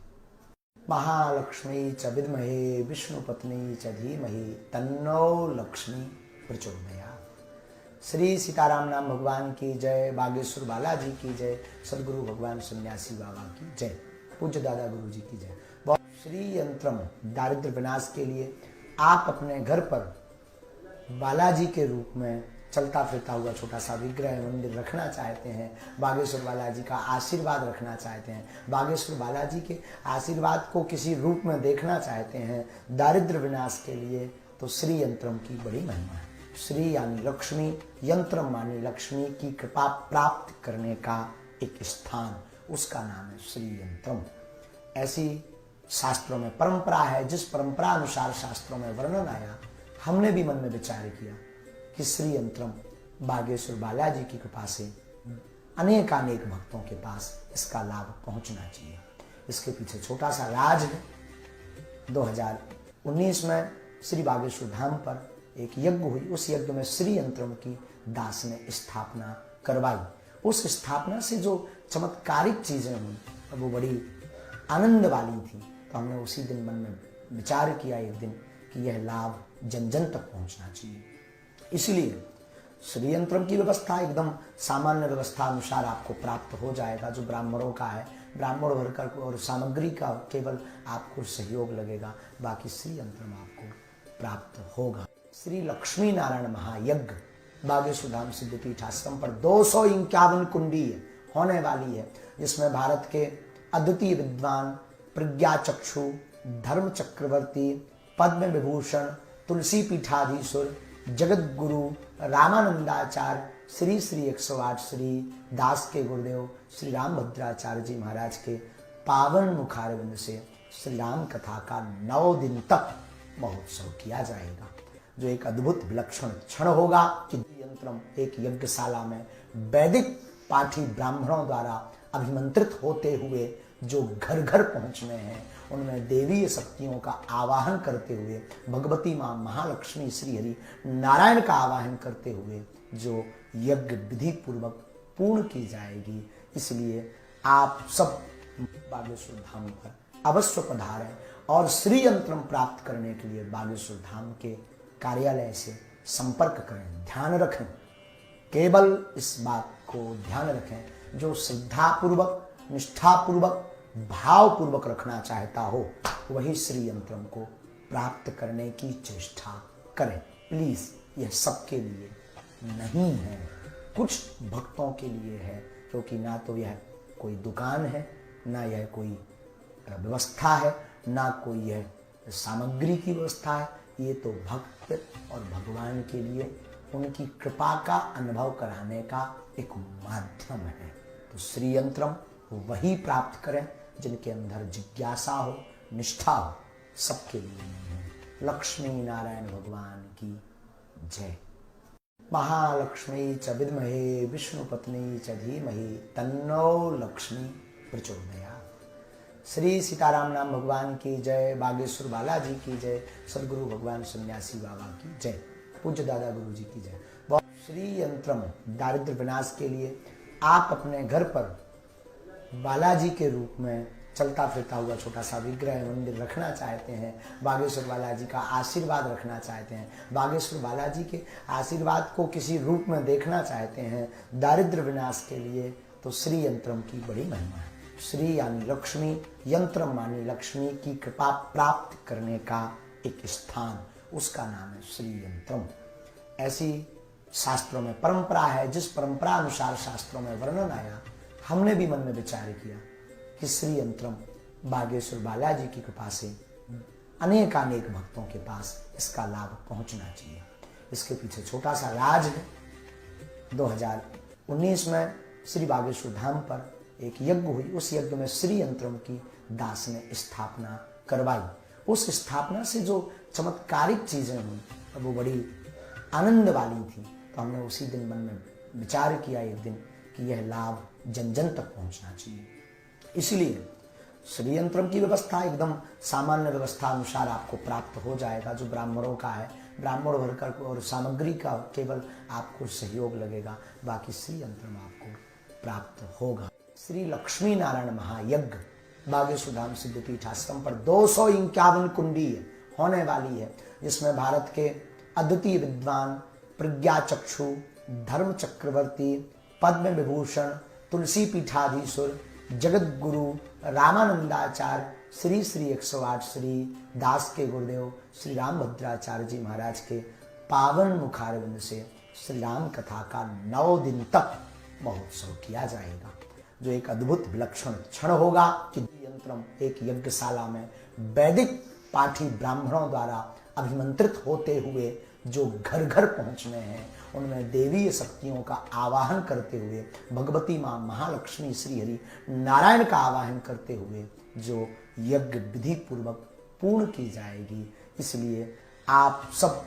महालक्ष्मी च विद्महे विष्णु पत्नी च धीमहि तन्नो लक्ष्मी प्रचोदयात्। श्री सीताराम नाम भगवान की जय, बागेश्वर बालाजी की जय, सदगुरु भगवान सन्यासी बाबा की जय, पूज्य दादा गुरु जी की जय। श्री यंत्रम दारिद्र विनाश के लिए आप अपने घर पर बालाजी के रूप में चलता फिरता हुआ छोटा सा विग्रह मंदिर रखना चाहते हैं, बागेश्वर बालाजी का आशीर्वाद रखना चाहते हैं, बागेश्वर बालाजी के आशीर्वाद को किसी रूप में देखना चाहते हैं दारिद्र विनाश के लिए, तो श्री यंत्रम की बड़ी महिमा है। श्री यानी लक्ष्मी, यंत्रम मानी लक्ष्मी की कृपा प्राप्त करने का एक स्थान, उसका नाम है श्री यंत्रम। ऐसी शास्त्रों में परंपरा है, जिस परंपरा अनुसार शास्त्रों में वर्णन आया, हमने भी मन में विचार किया कि श्री यंत्रम बागेश्वर बालाजी की कृपा से अनेकानेक भक्तों के पास इसका लाभ पहुंचना चाहिए। इसके पीछे छोटा सा राज है। 2019 में श्री बागेश्वर धाम पर एक यज्ञ हुई, उस यज्ञ में श्री यंत्रम की दास ने स्थापना करवाई। उस स्थापना से जो चमत्कारिक चीजें हुई वो बड़ी आनंद वाली थी। तो हमने उसी दिन मन में विचार किया एक दिन कि यह लाभ जन जन तक पहुंचना चाहिए। इसलिए श्री यंत्रम की व्यवस्था एकदम सामान्य व्यवस्था अनुसार आपको प्राप्त हो जाएगा। जो ब्राह्मणों का है, ब्राह्मण वर्कर को और सामग्री का केवल आपको सहयोग लगेगा, बाकी श्री यंत्रम आपको प्राप्त होगा। श्री लक्ष्मी नारायण महायज्ञ बागेश्वर धाम सिद्धपीठ आश्रम पर 251 कुंडी होने वाली है, जिसमें भारत के अद्वितीय विद्वान, प्रज्ञा चक्षु, धर्म चक्रवर्ती, पद्म विभूषण, तुलसी पीठाधीश्वर, जगत गुरु रामानंदाचार्य श्री श्री 108 श्री दास के गुरुदेव श्री रामभद्राचार्य जी महाराज के पावन मुखारविंद से श्री राम कथा का 9 दिन तक महोत्सव किया जाएगा, जो एक अद्भुत विलक्षण क्षण होगा कि यंत्रम एक यज्ञशाला में वैदिक पाठी ब्राह्मणों द्वारा अभिमंत्रित होते हुए जो घर घर पहुंचने हैं, उनमें देवीय शक्तियों का आवाहन करते हुए, भगवती मां महालक्ष्मी श्री हरि नारायण का आवाहन करते हुए जो यज्ञ विधि पूर्वक पूर्ण की जाएगी। इसलिए आप सब बागेश्वर धाम पर अवश्य पधारें और श्री यंत्रम प्राप्त करने के लिए बागेश्वर धाम के कार्यालय से संपर्क करें। ध्यान रखें, केवल इस बात को ध्यान रखें, जो श्रद्धापूर्वक, निष्ठापूर्वक, भावपूर्वक रखना चाहता हो वही श्री यंत्रम को प्राप्त करने की चेष्टा करें। प्लीज, यह सबके लिए नहीं है, कुछ भक्तों के लिए है, क्योंकि ना तो यह कोई दुकान है, ना यह कोई व्यवस्था है, ना कोई यह सामग्री की व्यवस्था है। ये तो भक्त और भगवान के लिए उनकी कृपा का अनुभव कराने का एक माध्यम है। तो श्री यंत्रम वही प्राप्त करें जिनके अंदर जिज्ञासा हो, निष्ठा हो, सबके लिए नहीं है। लक्ष्मी नारायण भगवान की जय। महालक्ष्मी च विद्महे विष्णु पत्नी च धीमहि तन्नो लक्ष्मी प्रचोदयात्। श्री सीताराम नाम भगवान की जय। बागेश्वर बालाजी की जय। सदगुरु भगवान सन्यासी बाबा की जय। पूज्य दादा गुरु जी की जय। श्री यंत्रम दारिद्र विनाश के लिए आप अपने घर पर बालाजी के रूप में चलता फिरता हुआ छोटा सा विग्रह मंदिर रखना चाहते हैं, बागेश्वर बालाजी का आशीर्वाद रखना चाहते हैं, बागेश्वर बालाजी के आशीर्वाद को किसी रूप में देखना चाहते हैं दारिद्र विनाश के लिए, तो श्री यंत्रम की बड़ी महिमा है। श्री यानी लक्ष्मी, यंत्रम मानी लक्ष्मी की कृपा प्राप्त करने का एक स्थान, उसका नाम है श्री यंत्रम। ऐसी शास्त्रों में परंपरा है, जिस परंपरा अनुसार शास्त्रों में वर्णन आया, हमने भी मन में विचार किया कि श्री यंत्रम बागेश्वर बालाजी की कृपा से अनेकानेक भक्तों के पास इसका लाभ पहुंचना चाहिए। इसके पीछे छोटा सा राज है। 2019 में श्री बागेश्वर धाम पर एक यज्ञ हुई। उस यज्ञ में श्री यंत्रम की दास ने स्थापना करवाई। उस स्थापना से जो चमत्कारिक चीजें हुई वो बड़ी आनंद वाली थी। तो हमने उसी दिन मन में विचार किया एक दिन कि यह लाभ जन जन तक पहुंचना चाहिए। इसलिए श्री यंत्रम की व्यवस्था एकदम सामान्य व्यवस्था अनुसार आपको प्राप्त हो जाएगा, जो ब्राह्मणों का है। ब्राह्मण वर्कर और सामग्री का केवल आपको सहयोग लगेगा, बाकी श्री यंत्रम आपको प्राप्त होगा। श्री लक्ष्मी नारायण महायज्ञ बागेश्वर धाम सिद्धपीठ आश्रम पर 251 कुंडी होने वाली है, जिसमें भारत के अद्वितीय विद्वान, प्रज्ञा चक्षु, धर्म चक्रवर्ती, पद्म विभूषण, तुलसी पीठाधीश्वर, जगत गुरु रामानंदाचार्य, श्री श्री 108 श्री दास के गुरुदेव श्री रामभद्राचार्य जी महाराज के पावन मुखारविंद से श्री राम कथा का 9 दिन तक महोत्सव किया जाएगा, जो एक अद्भुत विलक्षण क्षण होगा कि यंत्रम एक यज्ञशाला में वैदिक पाठी ब्राह्मणों द्वारा अभिमंत्रित होते हुए जो घर घर पहुंचने हैं, उनमें देवीय शक्तियों का आवाहन करते हुए, भगवती मां महालक्ष्मी श्री हरि नारायण का आवाहन करते हुए जो यज्ञ विधि पूर्वक पूर्ण की जाएगी। इसलिए आप सब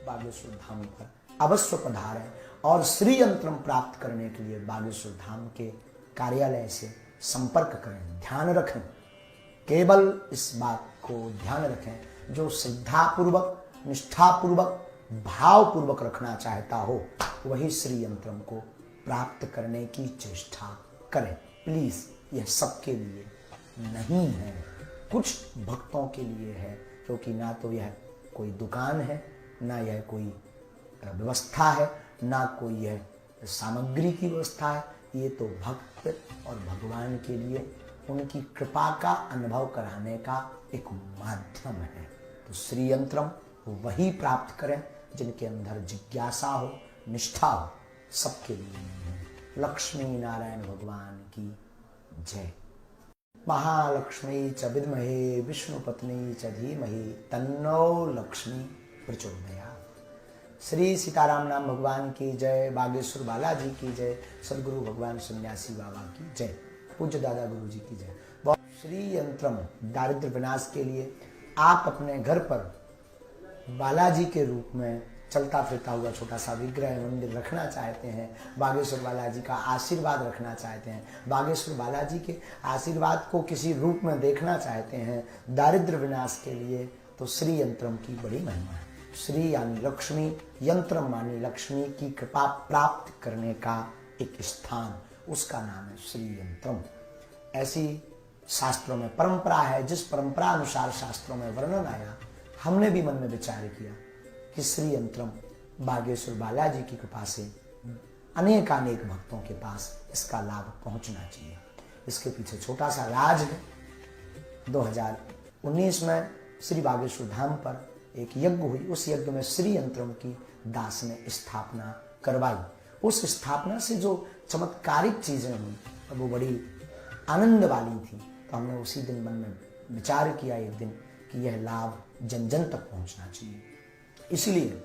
बागेश्वर धाम पर अवश्य पधारें और श्री यंत्रम प्राप्त करने के लिए बागेश्वर धाम के कार्यालय से संपर्क करें। ध्यान रखें, केवल इस बात को ध्यान रखें, जो श्रद्धापूर्वक, निष्ठापूर्वक, भावपूर्वक रखना चाहता हो वही श्री यंत्रम को प्राप्त करने की चेष्टा करें। प्लीज, यह सबके लिए नहीं है, कुछ भक्तों के लिए है, क्योंकि ना तो यह कोई दुकान है, ना यह कोई व्यवस्था है, ना कोई यह सामग्री की व्यवस्था है। ये तो भक्त और भगवान के लिए उनकी कृपा का अनुभव कराने का एक माध्यम है। तो श्री यंत्रम वही प्राप्त करें जिनके अंदर जिज्ञासा हो, निष्ठा हो, सबके लिए नहीं है। लक्ष्मी नारायण भगवान की जय। महालक्ष्मी च विद्महे विष्णु पत्नी च धीमहि तन्नो लक्ष्मी प्रचोदयात्। श्री सीताराम नाम भगवान की जय। बागेश्वर बालाजी की जय। सदगुरु भगवान सन्यासी बाबा की जय। पूज्य दादा गुरु जी की जय। श्री यंत्रम दारिद्र विनाश के लिए आप अपने घर पर बालाजी के रूप में चलता फिरता हुआ छोटा सा विग्रह मंदिर रखना चाहते हैं, बागेश्वर बालाजी का आशीर्वाद रखना चाहते हैं, बागेश्वर बालाजी के आशीर्वाद को किसी रूप में देखना चाहते हैं दारिद्र विनाश के लिए, तो श्री यंत्रम की बड़ी महिमा है। श्री यानी लक्ष्मी, यंत्रम मानी लक्ष्मी की कृपा प्राप्त करने का एक स्थान, उसका नाम है श्री यंत्रम। ऐसी शास्त्रों में परंपरा है, जिस परंपरा अनुसार शास्त्रों में वर्णन आया, हमने भी मन में विचार किया कि श्री यंत्रम बागेश्वर बालाजी की कृपा से अनेकानेक भक्तों के पास इसका लाभ पहुंचना चाहिए। इसके पीछे छोटा सा राज है। 2019 में श्री बागेश्वर धाम पर एक यज्ञ हुई। उस यज्ञ में श्री यंत्रम की दास ने स्थापना करवाई। उस स्थापना से जो चमत्कारिक चीजें हुई वो बड़ी आनंद वाली थी। तो हमने उसी दिन मन में विचार किया एक दिन कि यह लाभ जन जन तक पहुंचना चाहिए। इसलिए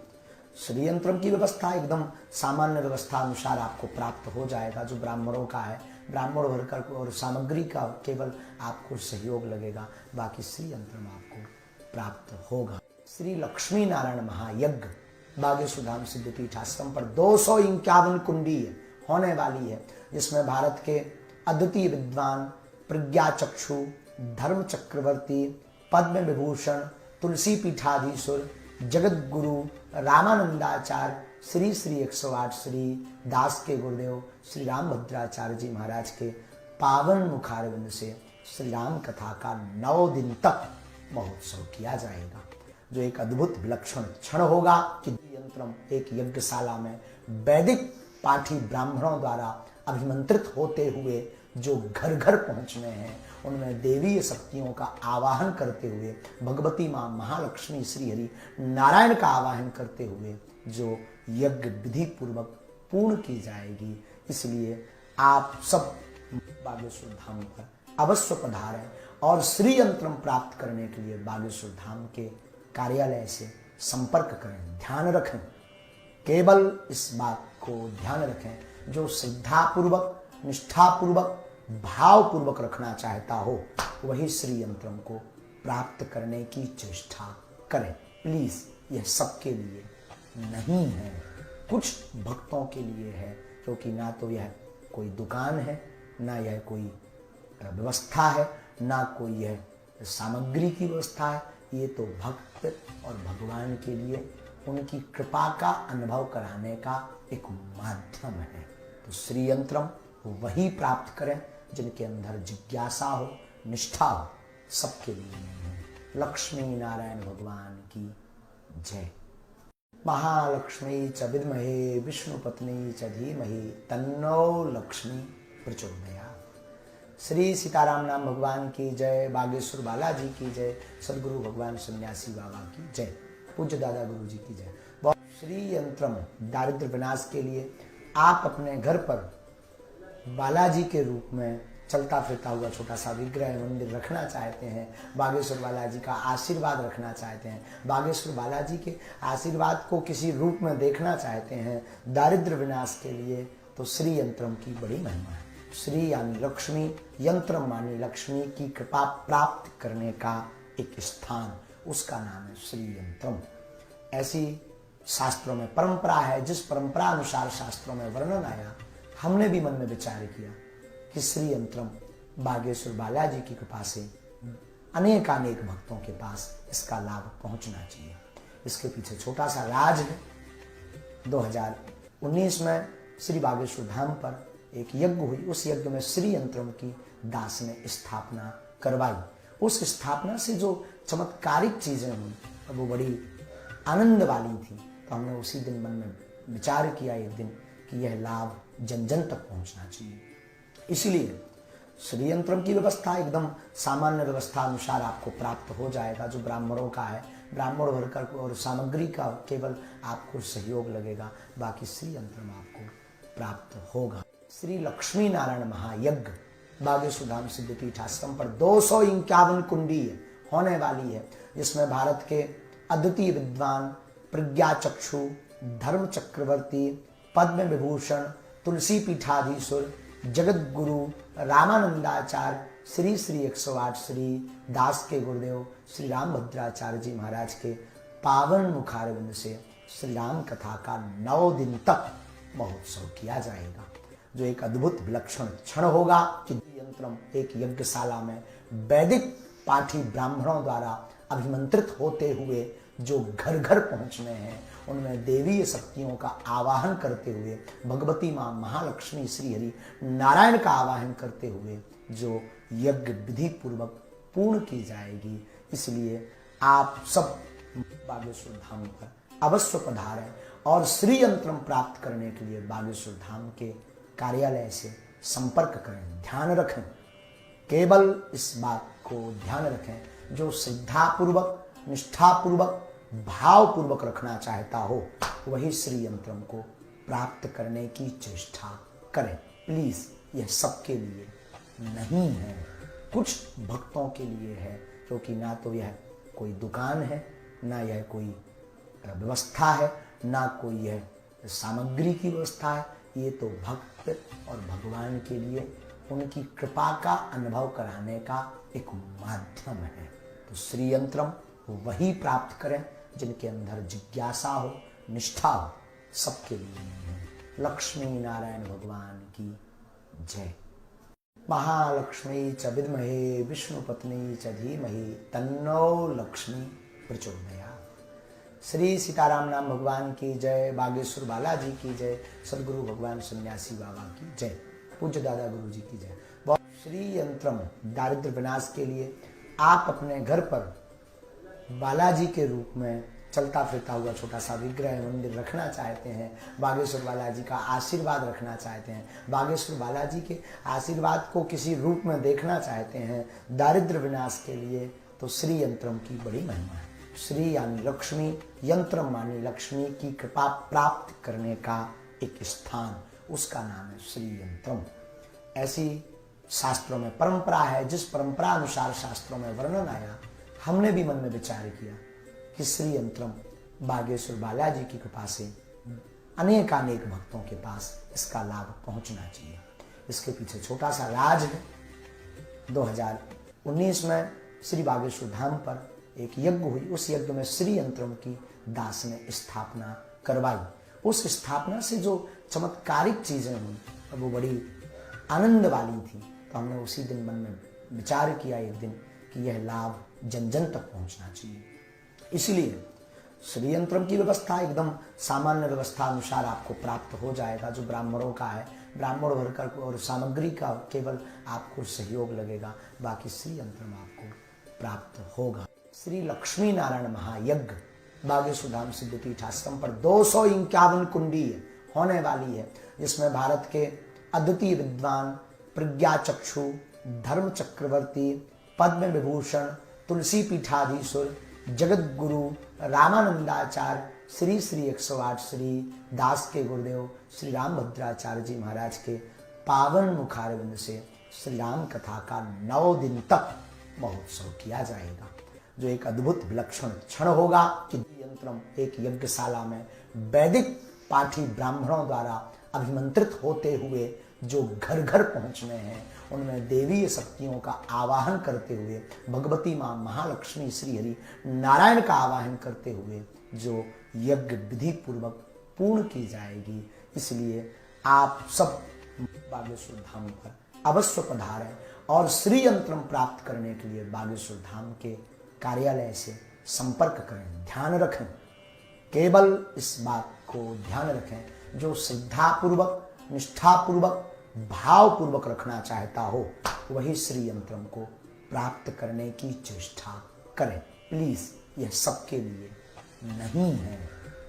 श्री यंत्रम की व्यवस्था एकदम सामान्य व्यवस्था अनुसार आपको प्राप्त हो जाएगा। जो ब्राह्मणों का है, ब्राह्मण वर्कर को और सामग्री का केवल आपको सहयोग लगेगा, बाकी श्री यंत्रम आपको प्राप्त होगा। श्री लक्ष्मी नारायण महायज्ञ बागेश्वर धाम सिद्धपीठ आश्रम पर 251 कुंडी होने वाली है, जिसमें भारत के अद्वितीय विद्वान, प्रज्ञा चक्षु, धर्म चक्रवर्ती, पद्म विभूषण, तुलसी पीठाधीश्वर, जगत गुरु रामानंदाचार्य श्री श्री 108 श्री दास के गुरुदेव श्री रामभद्राचार्य जी महाराज के पावन मुखारविंद से श्री राम कथा का 9 दिन तक महोत्सव किया जाएगा, जो एक अद्भुत विलक्षण क्षण होगा कि यंत्रम एक यज्ञशाला में वैदिक पाठी ब्राह्मणों द्वारा अभिमंत्रित होते हुए जो घर घर पहुंचने हैं, उनमें देवीय शक्तियों का आवाहन करते हुए, भगवती मां महालक्ष्मी श्री हरि नारायण का आवाहन करते हुए जो यज्ञ विधि पूर्वक पूर्ण की जाएगी। इसलिए आप सब बागेश्वर धाम पर अवश्य पधारें और श्री यंत्रम प्राप्त करने के लिए बागेश्वर धाम के कार्यालय से संपर्क करें। ध्यान रखें, केवल इस बात को ध्यान रखें, जो श्रद्धापूर्वक, निष्ठापूर्वक, भावपूर्वक रखना चाहता हो वही श्री यंत्रम को प्राप्त करने की चेष्टा करें। प्लीज, यह सबके लिए नहीं है, कुछ भक्तों के लिए है, क्योंकि ना तो यह कोई दुकान है, ना यह कोई व्यवस्था है, ना कोई यह सामग्री की व्यवस्था है। ये तो भक्त और भगवान के लिए उनकी कृपा का अनुभव कराने का एक माध्यम है। तो श्री यंत्रम वही प्राप्त करें जिनके अंदर जिज्ञासा हो, निष्ठा हो, सबके लिए नहीं है। लक्ष्मी नारायण भगवान की जय। महालक्ष्मी च विद्महे विष्णु पत्नी च धीमहि तन्नो लक्ष्मी प्रचोदयात्। श्री सीताराम नाम भगवान की जय, बागेश्वर बालाजी की जय, सदगुरु भगवान सन्यासी बाबा की जय, पूज्य दादा गुरु जी की जय। श्री यंत्रम दारिद्र विनाश के लिए आप अपने घर पर बालाजी के रूप में चलता फिरता हुआ छोटा सा विग्रह मंदिर रखना चाहते हैं, बागेश्वर बालाजी का आशीर्वाद रखना चाहते हैं, बागेश्वर बालाजी के आशीर्वाद को किसी रूप में देखना चाहते हैं दारिद्र विनाश के लिए, तो श्री यंत्रम की बड़ी महिमा है। श्री यानी लक्ष्मी, यंत्रम मानी लक्ष्मी की कृपा प्राप्त करने का एक स्थान, उसका नाम है श्री यंत्रम। ऐसी शास्त्रों में परंपरा है, जिस परंपरा अनुसार शास्त्रों में वर्णन आया, हमने भी मन में विचार किया कि श्री यंत्रम बागेश्वर बालाजी की कृपा से अनेकानेक भक्तों के पास इसका लाभ पहुंचना चाहिए। इसके पीछे छोटा सा राज है। 2019 में श्री बागेश्वर धाम पर एक यज्ञ हुई। उस यज्ञ में श्री यंत्रम की दास ने स्थापना करवाई। उस स्थापना से जो चमत्कारिक चीजें हुई वो बड़ी आनंद वाली थी। तो हमने उसी दिन मन में विचार किया एक दिन कि यह लाभ जन जन तक पहुंचना चाहिए। इसलिए श्री यंत्रम की व्यवस्था एकदम सामान्य व्यवस्था अनुसार आपको प्राप्त हो जाएगा। जो ब्राह्मणों का है, ब्राह्मण वर्कर को और सामग्री का केवल आपको सहयोग लगेगा, बाकी श्री यंत्रम आपको प्राप्त होगा। श्री लक्ष्मी नारायण महायज्ञ बागेश्वर धाम सिद्धपीठ आश्रम पर 251 कुंडी होने वाली है, जिसमें भारत के अद्वितीय विद्वान, प्रज्ञा चक्षु, धर्म चक्रवर्ती, पद्म विभूषण, तुलसी पीठाधीश्वर, जगत गुरु रामानंदाचार्य श्री श्री 108 श्री दास के गुरुदेव श्री रामभद्राचार्य जी महाराज के पावन मुखारविंद से श्री राम कथा का 9 दिन तक महोत्सव किया जाएगा, जो एक अद्भुत विलक्षण क्षण होगा कि यंत्रम एक यज्ञशाला में वैदिक पाठी ब्राह्मणों द्वारा अभिमंत्रित होते हुए जो घर घर पहुंचने हैं, उनमें देवीय शक्तियों का आवाहन करते हुए, भगवती मां महालक्ष्मी श्री हरि नारायण का आवाहन करते हुए जो यज्ञ विधि पूर्वक पूर्ण की जाएगी। इसलिए आप सब बागेश्वर धाम पर अवश्य पधारें और श्री यंत्रम प्राप्त करने के लिए बागेश्वर धाम के कार्यालय से संपर्क करें। ध्यान रखें, केवल इस बात को ध्यान रखें, जो श्रद्धापूर्वक, निष्ठापूर्वक भावपूर्वक रखना चाहता हो वही श्री यंत्रम को प्राप्त करने की चेष्टा करें। प्लीज, यह सबके लिए नहीं है, कुछ भक्तों के लिए है, क्योंकि ना तो यह कोई दुकान है, ना यह कोई व्यवस्था है, ना कोई यह सामग्री की व्यवस्था है। ये तो भक्त और भगवान के लिए उनकी कृपा का अनुभव कराने का एक माध्यम है। तो श्री यंत्रम वही प्राप्त करें जिनके अंदर जिज्ञासा हो, निष्ठा हो, सबके लिए नहीं है। लक्ष्मी नारायण भगवान की जय। महालक्ष्मी च विद्महे विष्णु पत्नी च धीमहि तन्नो लक्ष्मी प्रचोदयात्। श्री सीताराम नाम भगवान की जय। बागेश्वर बालाजी की जय। सदगुरु भगवान सन्यासी बाबा की जय। पूज्य दादा गुरु जी की जय। श्री यंत्रम दारिद्र विनाश के लिए आप अपने घर पर बालाजी के रूप में चलता फिरता हुआ छोटा सा विग्रह मंदिर रखना चाहते हैं, बागेश्वर बालाजी का आशीर्वाद रखना चाहते हैं, बागेश्वर बालाजी के आशीर्वाद को किसी रूप में देखना चाहते हैं दारिद्र विनाश के लिए, तो श्री यंत्रम की बड़ी महिमा है। श्री यानी लक्ष्मी, यंत्रम मानी लक्ष्मी की कृपा प्राप्त करने का एक स्थान, उसका नाम है श्री यंत्रम। ऐसी शास्त्रों में परंपरा है, जिस परंपरा अनुसार शास्त्रों में वर्णन आया, हमने भी मन में विचार किया कि श्री यंत्रम बागेश्वर बालाजी की कृपा से अनेकानेक भक्तों के पास इसका लाभ पहुंचना चाहिए। इसके पीछे छोटा सा राज है। 2019 में श्री बागेश्वर धाम पर एक यज्ञ हुई। उस यज्ञ में श्री यंत्रम की दास ने स्थापना करवाई। उस स्थापना से जो चमत्कारिक चीजें हुई वो बड़ी आनंद वाली थी। तो हमने उसी दिन मन में विचार किया एक दिन कि यह लाभ जन जन तक पहुंचना चाहिए। इसलिए श्री यंत्रम की व्यवस्था एकदम सामान्य व्यवस्था अनुसार आपको प्राप्त हो जाएगा, जो ब्राह्मणों का है। ब्राह्मण वर्कर और सामग्री का केवल आपको सहयोग लगेगा, बाकी श्री यंत्रम आपको प्राप्त होगा। श्री लक्ष्मी नारायण महायज्ञ बागेश्वर धाम सिद्धपीठ आश्रम पर 251 कुंडी होने वाली है, जिसमें भारत के अद्वितीय विद्वान, प्रज्ञा चक्षु, धर्म चक्रवर्ती, पद्म विभूषण, तुलसी पीठाधीश्वर, जगत गुरु रामानंदाचार्य, श्री श्री 108 श्री दास के गुरुदेव श्री रामभद्राचार्य जी महाराज के पावन मुखारविंद से श्री राम कथा का 9 दिन तक महोत्सव किया जाएगा, जो एक अद्भुत विलक्षण क्षण होगा कि यंत्रम एक यज्ञशाला में वैदिक पाठी ब्राह्मणों द्वारा अभिमंत्रित होते हुए जो घर घर पहुंचने हैं, उनमें देवीय शक्तियों का आवाहन करते हुए, भगवती मां महालक्ष्मी श्री हरि नारायण का आवाहन करते हुए जो यज्ञ विधि पूर्वक पूर्ण की जाएगी। इसलिए आप सब बागेश्वर धाम पर अवश्य पधारें और श्री यंत्रम प्राप्त करने के लिए बागेश्वर धाम के कार्यालय से संपर्क करें। ध्यान रखें, केवल इस बात को ध्यान रखें, जो श्रद्धापूर्वक, निष्ठापूर्वक, भावपूर्वक रखना चाहता हो वही श्री यंत्रम को प्राप्त करने की चेष्टा करें। प्लीज, यह सबके लिए नहीं है,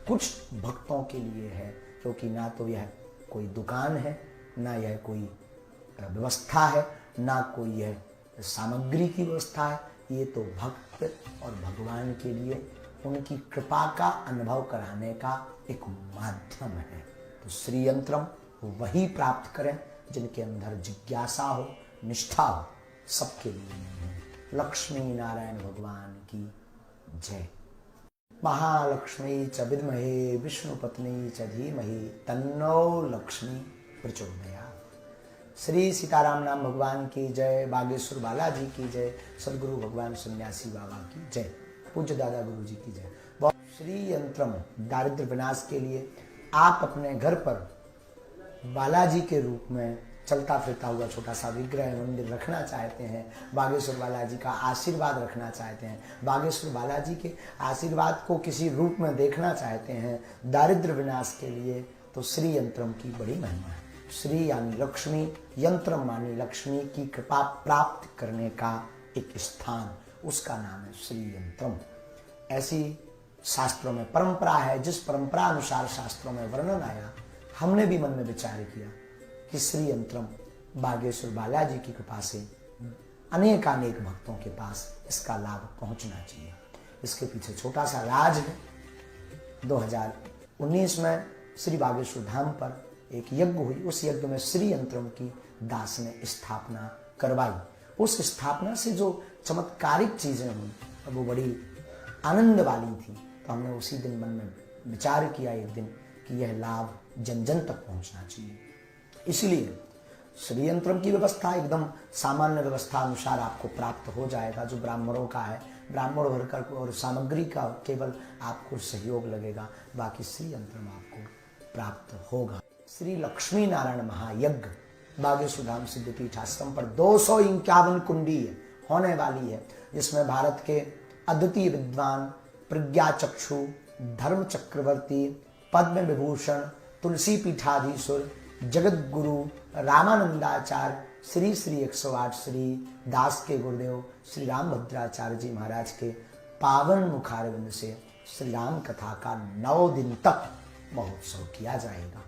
कुछ भक्तों के लिए है, क्योंकि ना तो यह कोई दुकान है, ना यह कोई व्यवस्था है, ना कोई यह सामग्री की व्यवस्था है। ये तो भक्त और भगवान के लिए उनकी कृपा का अनुभव कराने का एक माध्यम है। तो श्री यंत्रम वही प्राप्त करें जिनके अंदर जिज्ञासा हो, निष्ठा हो, सबके लिए नहीं है। लक्ष्मी नारायण भगवान की जय। महालक्ष्मी च विद्महे विष्णु पत्नी च धीमहि तन्नो लक्ष्मी प्रचोदयात्। श्री सीताराम नाम भगवान की जय। बागेश्वर बालाजी की जय। सदगुरु भगवान सन्यासी बाबा की जय। पूज्य दादा गुरु जी की जय। श्री यंत्रम दारिद्र विनाश के लिए आप अपने घर पर बालाजी के रूप में चलता फिरता हुआ छोटा सा विग्रह मंदिर रखना चाहते हैं, बागेश्वर बालाजी का आशीर्वाद रखना चाहते हैं, बागेश्वर बालाजी के आशीर्वाद को किसी रूप में देखना चाहते हैं दारिद्र विनाश के लिए, तो श्री यंत्रम की बड़ी महिमा है। श्री यानी लक्ष्मी, यंत्रम मानी लक्ष्मी की कृपा प्राप्त करने का एक स्थान, उसका नाम है श्री यंत्रम। ऐसी शास्त्रों में परंपरा है, जिस परंपरा अनुसार शास्त्रों में वर्णन आया, हमने भी मन में विचार किया कि श्री यंत्रम बागेश्वर बालाजी की कृपा से अनेकानेक भक्तों के पास इसका लाभ पहुंचना चाहिए। इसके पीछे छोटा सा राज है। 2019 में श्री बागेश्वर धाम पर एक यज्ञ हुई। उस यज्ञ में श्री यंत्रम की दास ने स्थापना करवाई। उस स्थापना से जो चमत्कारिक चीजें हुई वो बड़ी आनंद वाली थी। तो हमने उसी दिन मन में विचार किया एक दिन कि यह लाभ जन जन तक पहुंचना चाहिए। इसलिए श्री यंत्रम की व्यवस्था एकदम सामान्य व्यवस्था अनुसार आपको प्राप्त हो जाएगा। जो ब्राह्मणों का है, ब्राह्मण वर्कर को और सामग्री का केवल आपको सहयोग लगेगा, बाकी श्री यंत्रम आपको प्राप्त होगा। श्री लक्ष्मी नारायण महायज्ञ बागेश्वर धाम सिद्धपीठ आश्रम पर 251 कुंडी होने वाली है, जिसमें भारत के अद्वितीय विद्वान, प्रज्ञा चक्षु, धर्म चक्रवर्ती, पद्म विभूषण, तुलसी पीठाधीश्वर, जगत गुरु रामानंदाचार्य, श्री श्री 108 श्री दास के गुरुदेव श्री रामभद्राचार्य जी महाराज के पावन मुखारविंद से श्री राम कथा का 9 दिन तक महोत्सव किया जाएगा,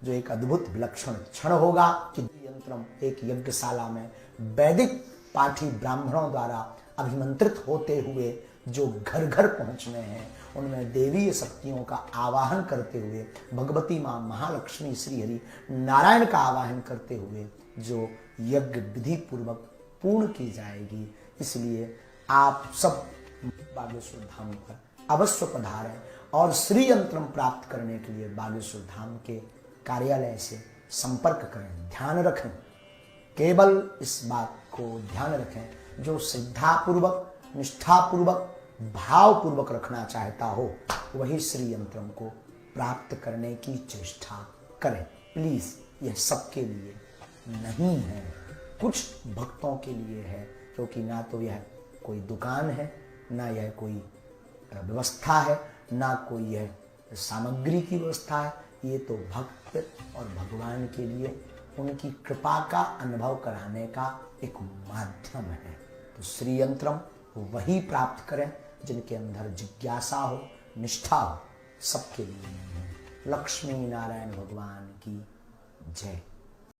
जो एक अद्भुत विलक्षण क्षण होगा कि यंत्रम एक यज्ञशाला में वैदिक पाठी ब्राह्मणों द्वारा अभिमंत्रित होते हुए जो घर घर पहुंचने हैं, उनमें देवीय शक्तियों का आवाहन करते हुए, भगवती मां महालक्ष्मी श्री हरि नारायण का आवाहन करते हुए जो यज्ञ विधि पूर्वक पूर्ण की जाएगी। इसलिए आप सब बागेश्वर धाम पर अवश्य पधारें और श्री यंत्रम प्राप्त करने के लिए बागेश्वर धाम के कार्यालय से संपर्क करें। ध्यान रखें, केवल इस बात को ध्यान रखें, जो श्रद्धापूर्वक, निष्ठापूर्वक, भावपूर्वक रखना चाहता हो वही श्री यंत्रम को प्राप्त करने की चेष्टा करें। प्लीज, यह सबके लिए नहीं है, कुछ भक्तों के लिए है, क्योंकि ना तो यह कोई दुकान है, ना यह कोई व्यवस्था है, ना कोई यह सामग्री की व्यवस्था है। ये तो भक्त और भगवान के लिए उनकी कृपा का अनुभव कराने का एक माध्यम है। तो श्री यंत्रम वही प्राप्त करें जिनके अंदर जिज्ञासा हो, निष्ठा हो, सबके लिए नहीं है। लक्ष्मी नारायण भगवान की जय।